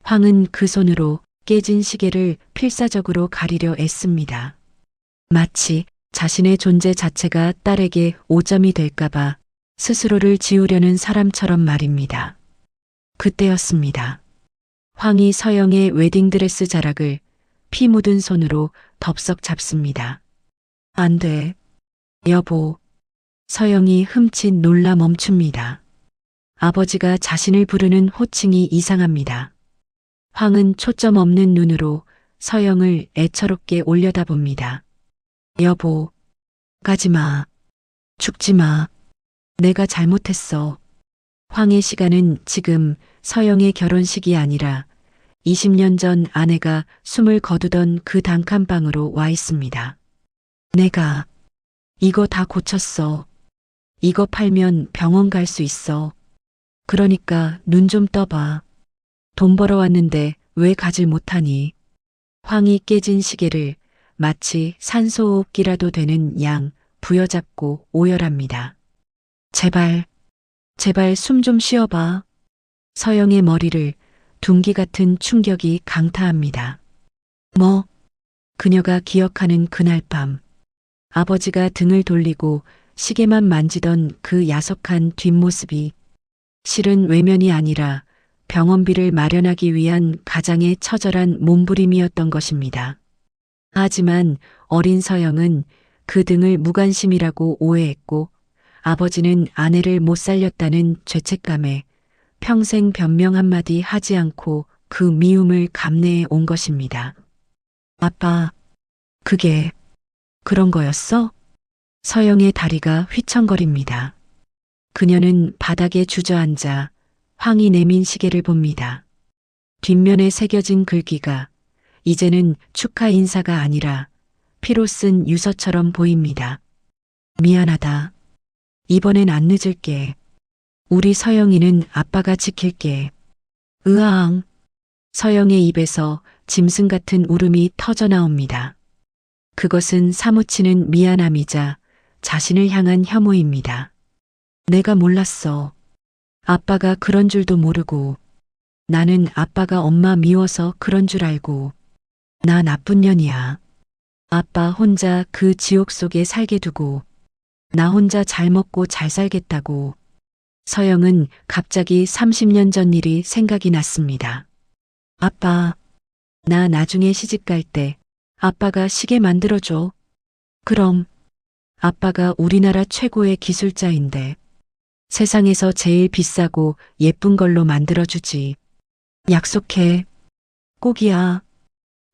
황은 그 손으로 깨진 시계를 필사적으로 가리려 애씁니다. 마치 자신의 존재 자체가 딸에게 오점이 될까봐 스스로를 지우려는 사람처럼 말입니다. 그때였습니다. 황이 서영의 웨딩드레스 자락을 피 묻은 손으로 덥석 잡습니다. 안 돼. 여보. 서영이 흠칫 놀라 멈춥니다. 아버지가 자신을 부르는 호칭이 이상합니다. 황은 초점 없는 눈으로 서영을 애처롭게 올려다봅니다. 여보, 가지 마. 죽지 마. 내가 잘못했어. 황의 시간은 지금 서영의 결혼식이 아니라 20년 전 아내가 숨을 거두던 그 단칸방으로 와 있습니다. 내가 이거 다 고쳤어. 이거 팔면 병원 갈 수 있어. 그러니까 눈 좀 떠봐. 돈 벌어 왔는데 왜 가질 못하니? 황이 깨진 시계를 마치 산소호흡기라도 되는 양 부여잡고 오열합니다. 제발, 제발 숨 좀 쉬어봐. 서영의 머리를 둔기 같은 충격이 강타합니다. 뭐? 그녀가 기억하는 그날 밤, 아버지가 등을 돌리고 시계만 만지던 그 야속한 뒷모습이 실은 외면이 아니라 병원비를 마련하기 위한 가장의 처절한 몸부림이었던 것입니다. 하지만 어린 서영은 그 등을 무관심이라고 오해했고 아버지는 아내를 못 살렸다는 죄책감에 평생 변명 한마디 하지 않고 그 미움을 감내해 온 것입니다. 아빠, 그게 그런 거였어? 서영의 다리가 휘청거립니다. 그녀는 바닥에 주저앉아 황이 내민 시계를 봅니다. 뒷면에 새겨진 글귀가 이제는 축하 인사가 아니라 피로 쓴 유서처럼 보입니다. 미안하다. 이번엔 안 늦을게. 우리 서영이는 아빠가 지킬게. 으앙. 서영의 입에서 짐승 같은 울음이 터져 나옵니다. 그것은 사무치는 미안함이자 자신을 향한 혐오입니다. 내가 몰랐어. 아빠가 그런 줄도 모르고 나는 아빠가 엄마 미워서 그런 줄 알고 나 나쁜 년이야. 아빠 혼자 그 지옥 속에 살게 두고 나 혼자 잘 먹고 잘 살겠다고. 서영은 갑자기 30년 전 일이 생각이 났습니다. 아빠, 나 나중에 시집갈 때 아빠가 시계 만들어줘. 그럼 아빠가 우리나라 최고의 기술자인데 세상에서 제일 비싸고 예쁜 걸로 만들어주지. 약속해. 꼭이야.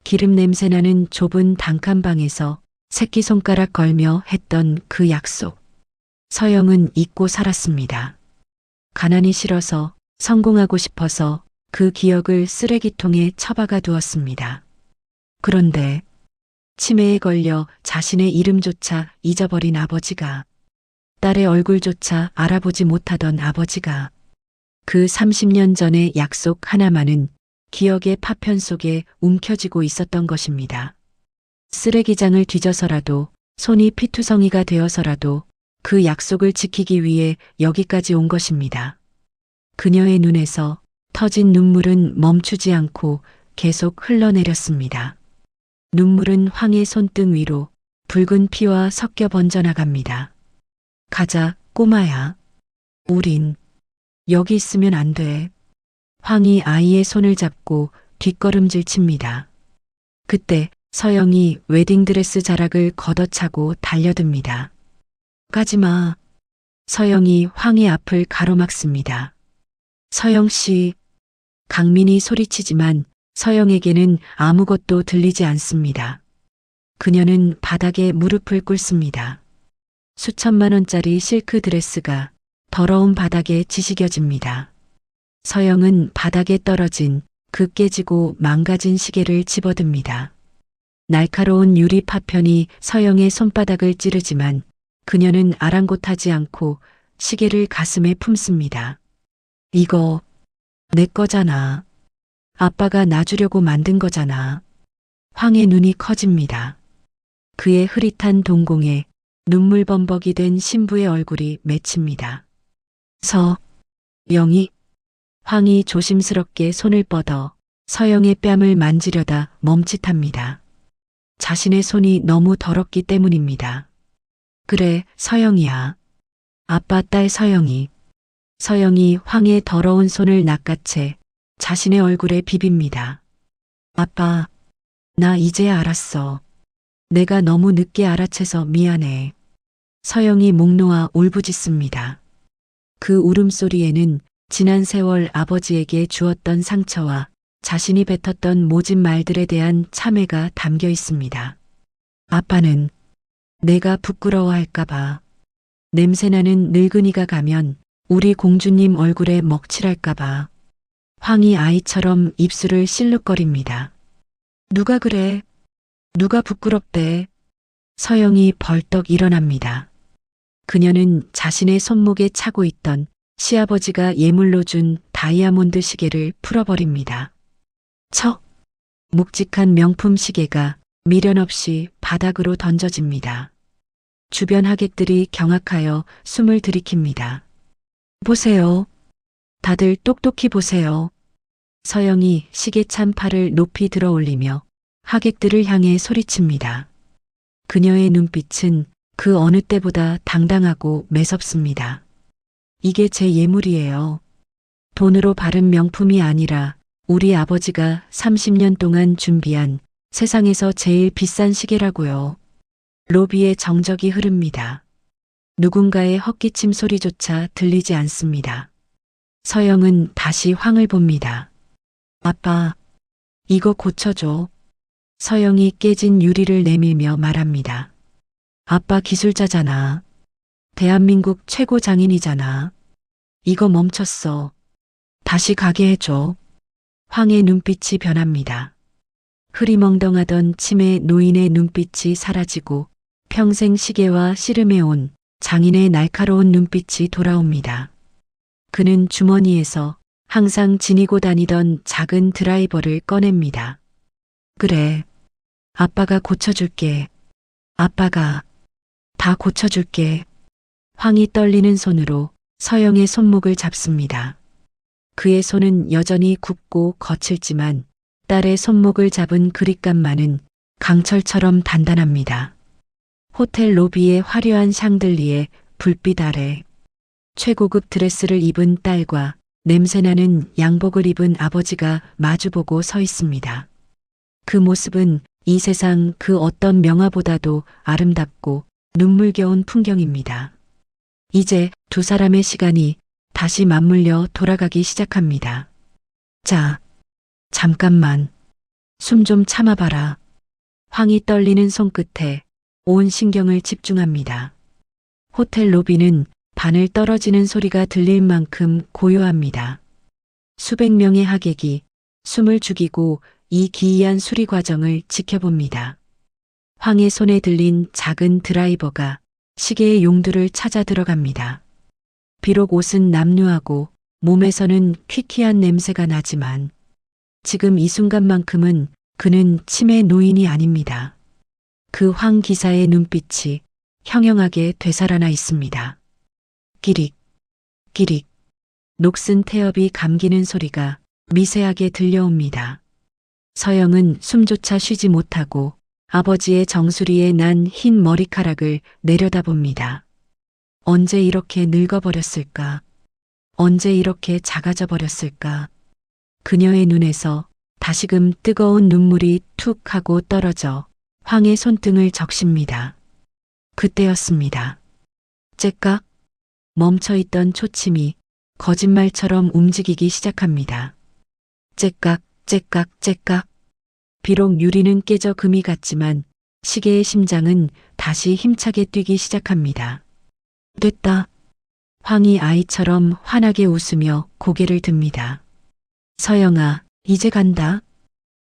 기름 냄새 나는 좁은 단칸방에서 새끼손가락 걸며 했던 그 약속. 서영은 잊고 살았습니다. 가난이 싫어서, 성공하고 싶어서 그 기억을 쓰레기통에 처박아 두었습니다. 그런데 치매에 걸려 자신의 이름조차 잊어버린 아버지가, 딸의 얼굴조차 알아보지 못하던 아버지가 그 30년 전의 약속 하나만은 기억의 파편 속에 움켜쥐고 있었던 것입니다. 쓰레기장을 뒤져서라도, 손이 피투성이가 되어서라도 그 약속을 지키기 위해 여기까지 온 것입니다. 그녀의 눈에서 터진 눈물은 멈추지 않고 계속 흘러내렸습니다. 눈물은 황의 손등 위로 붉은 피와 섞여 번져나갑니다. 가자, 꼬마야. 우린 여기 있으면 안 돼. 황이 아이의 손을 잡고 뒷걸음질 칩니다. 그때 서영이 웨딩드레스 자락을 걷어차고 달려듭니다. 가지마. 서영이 황의 앞을 가로막습니다. 서영 씨. 강민이 소리치지만 서영에게는 아무것도 들리지 않습니다. 그녀는 바닥에 무릎을 꿇습니다. 수천만 원짜리 실크 드레스가 더러운 바닥에 지시겨집니다. 서영은 바닥에 떨어진 그 깨지고 망가진 시계를 집어듭니다. 날카로운 유리 파편이 서영의 손바닥을 찌르지만 그녀는 아랑곳하지 않고 시계를 가슴에 품습니다. 이거 내 거잖아. 아빠가 놔주려고 만든 거잖아. 황의 눈이 커집니다. 그의 흐릿한 동공에 눈물 범벅이 된 신부의 얼굴이 맺힙니다. 영이. 황이 조심스럽게 손을 뻗어 서영의 뺨을 만지려다 멈칫합니다. 자신의 손이 너무 더럽기 때문입니다. 그래, 서영이야. 아빠 딸 서영이. 서영이 황의 더러운 손을 낚아채 자신의 얼굴에 비빕니다. 아빠, 나 이제야 알았어. 내가 너무 늦게 알아채서 미안해. 서영이 목 놓아 울부짖습니다. 그 울음소리에는 지난 세월 아버지에게 주었던 상처와 자신이 뱉었던 모진 말들에 대한 참회가 담겨 있습니다. 아빠는 내가 부끄러워할까봐, 냄새나는 늙은이가 가면 우리 공주님 얼굴에 먹칠할까봐. 황이 아이처럼 입술을 실룩거립니다. 누가 그래? 누가 부끄럽대? 서영이 벌떡 일어납니다. 그녀는 자신의 손목에 차고 있던 시아버지가 예물로 준 다이아몬드 시계를 풀어버립니다. 묵직한 명품 시계가 미련 없이 바닥으로 던져집니다. 주변 하객들이 경악하여 숨을 들이킵니다. 보세요. 다들 똑똑히 보세요. 서영이 시계찬 팔을 높이 들어 올리며 하객들을 향해 소리칩니다. 그녀의 눈빛은 그 어느 때보다 당당하고 매섭습니다. 이게 제 예물이에요. 돈으로 바른 명품이 아니라 우리 아버지가 30년 동안 준비한 세상에서 제일 비싼 시계라고요. 로비에 정적이 흐릅니다. 누군가의 헛기침 소리조차 들리지 않습니다. 서영은 다시 황을 봅니다. 아빠, 이거 고쳐줘. 서영이 깨진 유리를 내밀며 말합니다. 아빠 기술자잖아. 대한민국 최고 장인이잖아. 이거 멈췄어. 다시 가게 해줘. 황의 눈빛이 변합니다. 흐리멍덩하던 치매 노인의 눈빛이 사라지고 평생 시계와 씨름해온 장인의 날카로운 눈빛이 돌아옵니다. 그는 주머니에서 항상 지니고 다니던 작은 드라이버를 꺼냅니다. 그래. 아빠가 고쳐줄게. 아빠가 다 고쳐줄게. 황이 떨리는 손으로 서영의 손목을 잡습니다. 그의 손은 여전히 굽고 거칠지만 딸의 손목을 잡은 그립감만은 강철처럼 단단합니다. 호텔 로비의 화려한 샹들리에 불빛 아래 최고급 드레스를 입은 딸과 냄새나는 양복을 입은 아버지가 마주보고 서 있습니다. 그 모습은 이 세상 그 어떤 명화보다도 아름답고 눈물겨운 풍경입니다. 이제 두 사람의 시간이 다시 맞물려 돌아가기 시작합니다. 자, 잠깐만. 숨 좀 참아봐라. 황이 떨리는 손끝에 온 신경을 집중합니다. 호텔 로비는 바늘 떨어지는 소리가 들릴 만큼 고요합니다. 수백 명의 하객이 숨을 죽이고 이 기이한 수리 과정을 지켜봅니다. 황의 손에 들린 작은 드라이버가 시계의 용두를 찾아 들어갑니다. 비록 옷은 남루하고 몸에서는 퀴퀴한 냄새가 나지만 지금 이 순간만큼은 그는 치매 노인이 아닙니다. 그 황 기사의 눈빛이 형형하게 되살아나 있습니다. 끼릭, 끼릭, 녹슨 태엽이 감기는 소리가 미세하게 들려옵니다. 서영은 숨조차 쉬지 못하고 아버지의 정수리에 난 흰 머리카락을 내려다봅니다. 언제 이렇게 늙어버렸을까? 언제 이렇게 작아져 버렸을까? 그녀의 눈에서 다시금 뜨거운 눈물이 툭 하고 떨어져 황의 손등을 적십니다. 그때였습니다. 째깍 멈춰있던 초침이 거짓말처럼 움직이기 시작합니다. 째깍, 째깍, 째깍. 비록 유리는 깨져 금이 갔지만 시계의 심장은 다시 힘차게 뛰기 시작합니다. 됐다. 황이 아이처럼 환하게 웃으며 고개를 듭니다. 서영아, 이제 간다.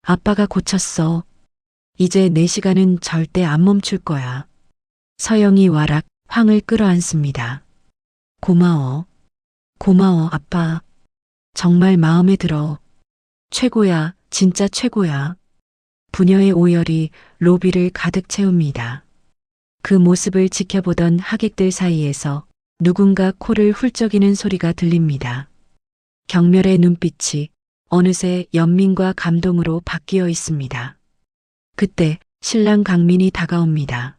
아빠가 고쳤어. 이제 내 시간은 절대 안 멈출 거야. 서영이 와락 황을 끌어안습니다. 고마워. 고마워, 아빠. 정말 마음에 들어. 최고야, 진짜 최고야. 부녀의 오열이 로비를 가득 채웁니다. 그 모습을 지켜보던 하객들 사이에서 누군가 코를 훌쩍이는 소리가 들립니다. 경멸의 눈빛이 어느새 연민과 감동으로 바뀌어 있습니다. 그때 신랑 강민이 다가옵니다.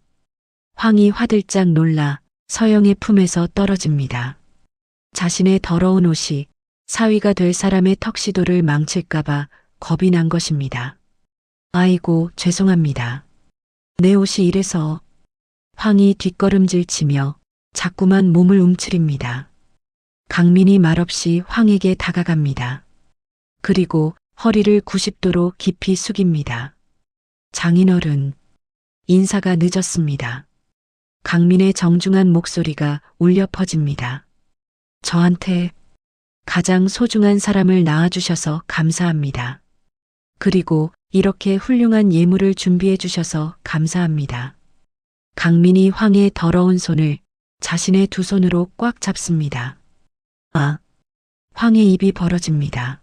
황이 화들짝 놀라 서영의 품에서 떨어집니다. 자신의 더러운 옷이 사위가 될 사람의 턱시도를 망칠까봐 겁이 난 것입니다. 아이고, 죄송합니다. 내 옷이 이래서. 황이 뒷걸음질 치며 자꾸만 몸을 움츠립니다. 강민이 말없이 황에게 다가갑니다. 그리고 허리를 90도로 깊이 숙입니다. 장인어른, 인사가 늦었습니다. 강민의 정중한 목소리가 울려 퍼집니다. 저한테 가장 소중한 사람을 낳아주셔서 감사합니다. 그리고 이렇게 훌륭한 예물을 준비해 주셔서 감사합니다. 강민이 황의 더러운 손을 자신의 두 손으로 꽉 잡습니다. 아, 황의 입이 벌어집니다.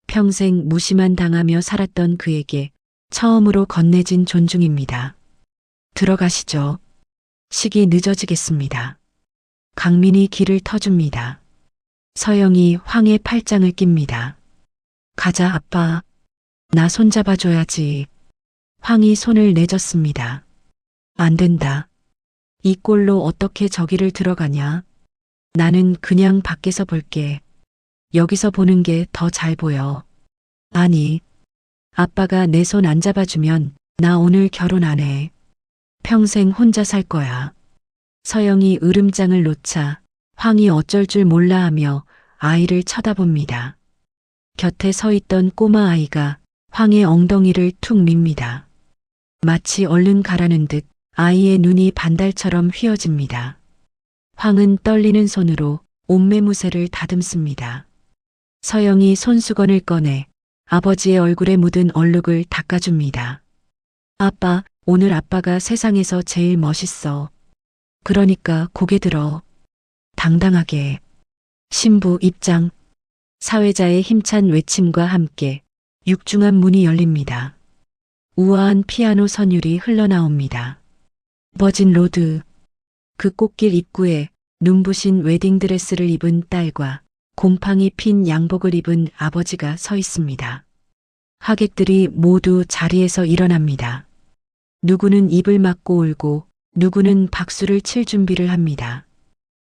평생 무시만 당하며 살았던 그에게 처음으로 건네진 존중입니다. 들어가시죠. 식이 늦어지겠습니다. 강민이 길을 터줍니다. 서영이 황의 팔짱을 낍니다. 가자, 아빠. 나 손잡아줘야지. 황이 손을 내줬습니다. 안 된다. 이 꼴로 어떻게 저기를 들어가냐? 나는 그냥 밖에서 볼게. 여기서 보는 게 더 잘 보여. 아니, 아빠가 내 손 안 잡아주면 나 오늘 결혼 안 해. 평생 혼자 살 거야. 서영이 으름장을 놓자 황이 어쩔 줄 몰라 하며 아이를 쳐다봅니다. 곁에 서 있던 꼬마 아이가 황의 엉덩이를 툭 밉니다. 마치 얼른 가라는 듯 아이의 눈이 반달처럼 휘어집니다. 황은 떨리는 손으로 옷매무새를 다듬습니다. 서영이 손수건을 꺼내 아버지의 얼굴에 묻은 얼룩을 닦아줍니다. 아빠, 오늘 아빠가 세상에서 제일 멋있어. 그러니까 고개 들어. 당당하게. 신부 입장. 사회자의 힘찬 외침과 함께 육중한 문이 열립니다. 우아한 피아노 선율이 흘러나옵니다. 버진 로드. 그 꽃길 입구에 눈부신 웨딩드레스를 입은 딸과 곰팡이 핀 양복을 입은 아버지가 서 있습니다. 하객들이 모두 자리에서 일어납니다. 누구는 입을 막고 울고 누구는 박수를 칠 준비를 합니다.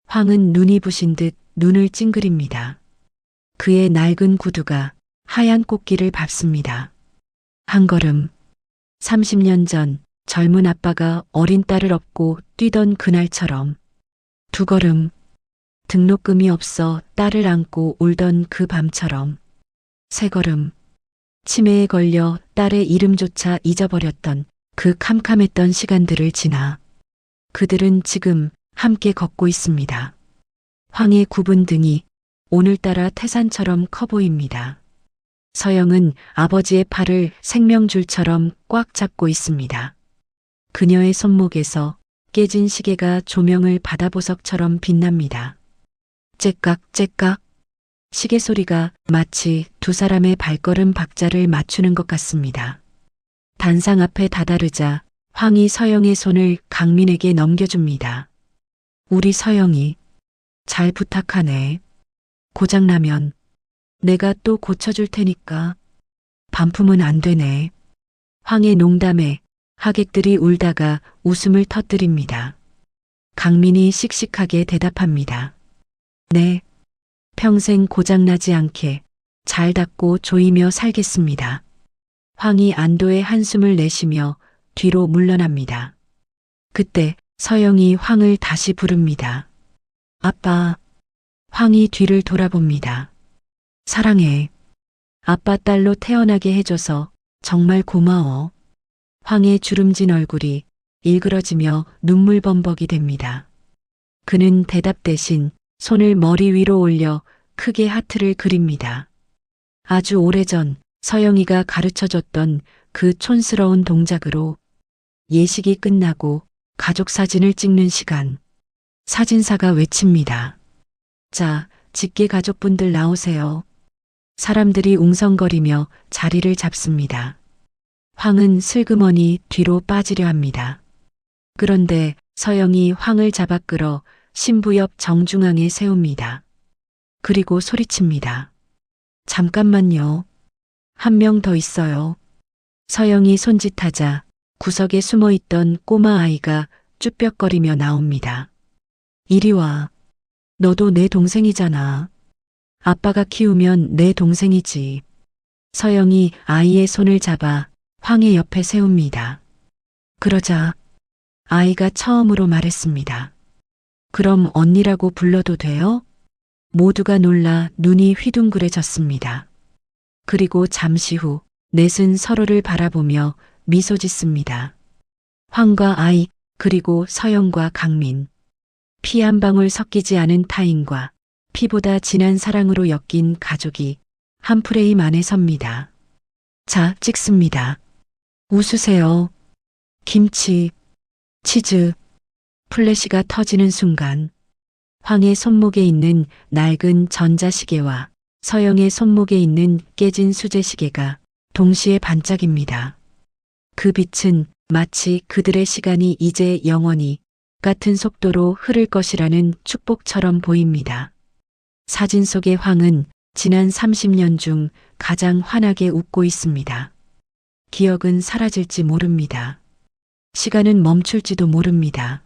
황은 눈이 부신 듯 눈을 찡그립니다. 그의 낡은 구두가 하얀 꽃길을 밟습니다. 한 걸음. 30년 전 젊은 아빠가 어린 딸을 업고 뛰던 그날처럼. 두 걸음. 등록금이 없어 딸을 안고 울던 그 밤처럼. 세 걸음. 치매에 걸려 딸의 이름조차 잊어버렸던 그 캄캄했던 시간들을 지나 그들은 지금 함께 걷고 있습니다. 황의 굽은 등이 오늘따라 태산처럼 커 보입니다. 서영은 아버지의 팔을 생명줄처럼 꽉 잡고 있습니다. 그녀의 손목에서 깨진 시계가 조명을 바다보석처럼 빛납니다. 째깍째깍. 시계 소리가 마치 두 사람의 발걸음 박자를 맞추는 것 같습니다. 단상 앞에 다다르자 황이 서영의 손을 강민에게 넘겨줍니다. 우리 서영이 잘 부탁하네. 고장나면 내가 또 고쳐줄 테니까. 반품은 안 되네. 황의 농담에 하객들이 울다가 웃음을 터뜨립니다. 강민이 씩씩하게 대답합니다. 네. 평생 고장나지 않게 잘 닦고 조이며 살겠습니다. 황이 안도의 한숨을 내쉬며 뒤로 물러납니다. 그때 서영이 황을 다시 부릅니다. 아빠. 황이 뒤를 돌아봅니다. 사랑해. 아빠 딸로 태어나게 해줘서 정말 고마워. 황의 주름진 얼굴이 일그러지며 눈물범벅이 됩니다. 그는 대답 대신 손을 머리 위로 올려 크게 하트를 그립니다. 아주 오래전 서영이가 가르쳐줬던 그 촌스러운 동작으로 예식이 끝나고 가족 사진을 찍는 시간. 사진사가 외칩니다. 자, 직계 가족분들 나오세요. 사람들이 웅성거리며 자리를 잡습니다. 황은 슬그머니 뒤로 빠지려 합니다. 그런데 서영이 황을 잡아 끌어 신부 옆 정중앙에 세웁니다. 그리고 소리칩니다. 잠깐만요. 한 명 더 있어요. 서영이 손짓하자 구석에 숨어있던 꼬마 아이가 쭈뼛거리며 나옵니다. 이리 와. 너도 내 동생이잖아. 아빠가 키우면 내 동생이지. 서영이 아이의 손을 잡아 황의 옆에 세웁니다. 그러자 아이가 처음으로 말했습니다. 그럼 언니라고 불러도 돼요? 모두가 놀라 눈이 휘둥그레졌습니다. 그리고 잠시 후 넷은 서로를 바라보며 미소 짓습니다. 황과 아이, 그리고 서영과 강민. 피 한 방울 섞이지 않은 타인과 피보다 진한 사랑으로 엮인 가족이 한 프레임 안에 섭니다. 자, 찍습니다. 웃으세요. 김치, 치즈, 플래시가 터지는 순간 황의 손목에 있는 낡은 전자시계와 서영의 손목에 있는 깨진 수제시계가 동시에 반짝입니다. 그 빛은 마치 그들의 시간이 이제 영원히 같은 속도로 흐를 것이라는 축복처럼 보입니다. 사진 속의 황은 지난 30년 중 가장 환하게 웃고 있습니다. 기억은 사라질지 모릅니다. 시간은 멈출지도 모릅니다.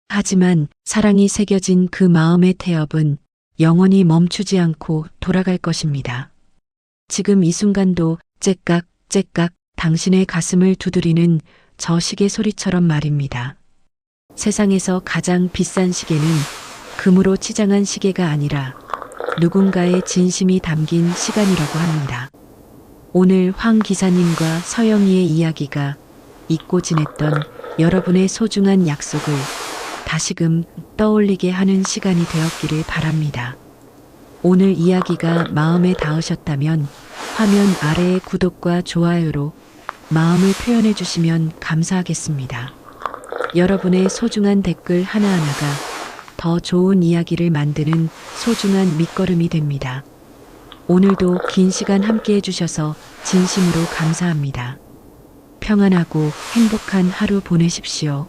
하지만 사랑이 새겨진 그 마음의 태엽은 영원히 멈추지 않고 돌아갈 것입니다. 지금 이 순간도 째깍 째깍 당신의 가슴을 두드리는 저 시계 소리처럼 말입니다. 세상에서 가장 비싼 시계는 금으로 치장한 시계가 아니라 누군가의 진심이 담긴 시간이라고 합니다. 오늘 황 기사님과 서영이의 이야기가 잊고 지냈던 여러분의 소중한 약속을 다시금 떠올리게 하는 시간이 되었기를 바랍니다. 오늘 이야기가 마음에 닿으셨다면 화면 아래의 구독과 좋아요로 마음을 표현해 주시면 감사하겠습니다. 여러분의 소중한 댓글 하나하나가 더 좋은 이야기를 만드는 소중한 밑거름이 됩니다. 오늘도 긴 시간 함께 해주셔서 진심으로 감사합니다. 평안하고 행복한 하루 보내십시오.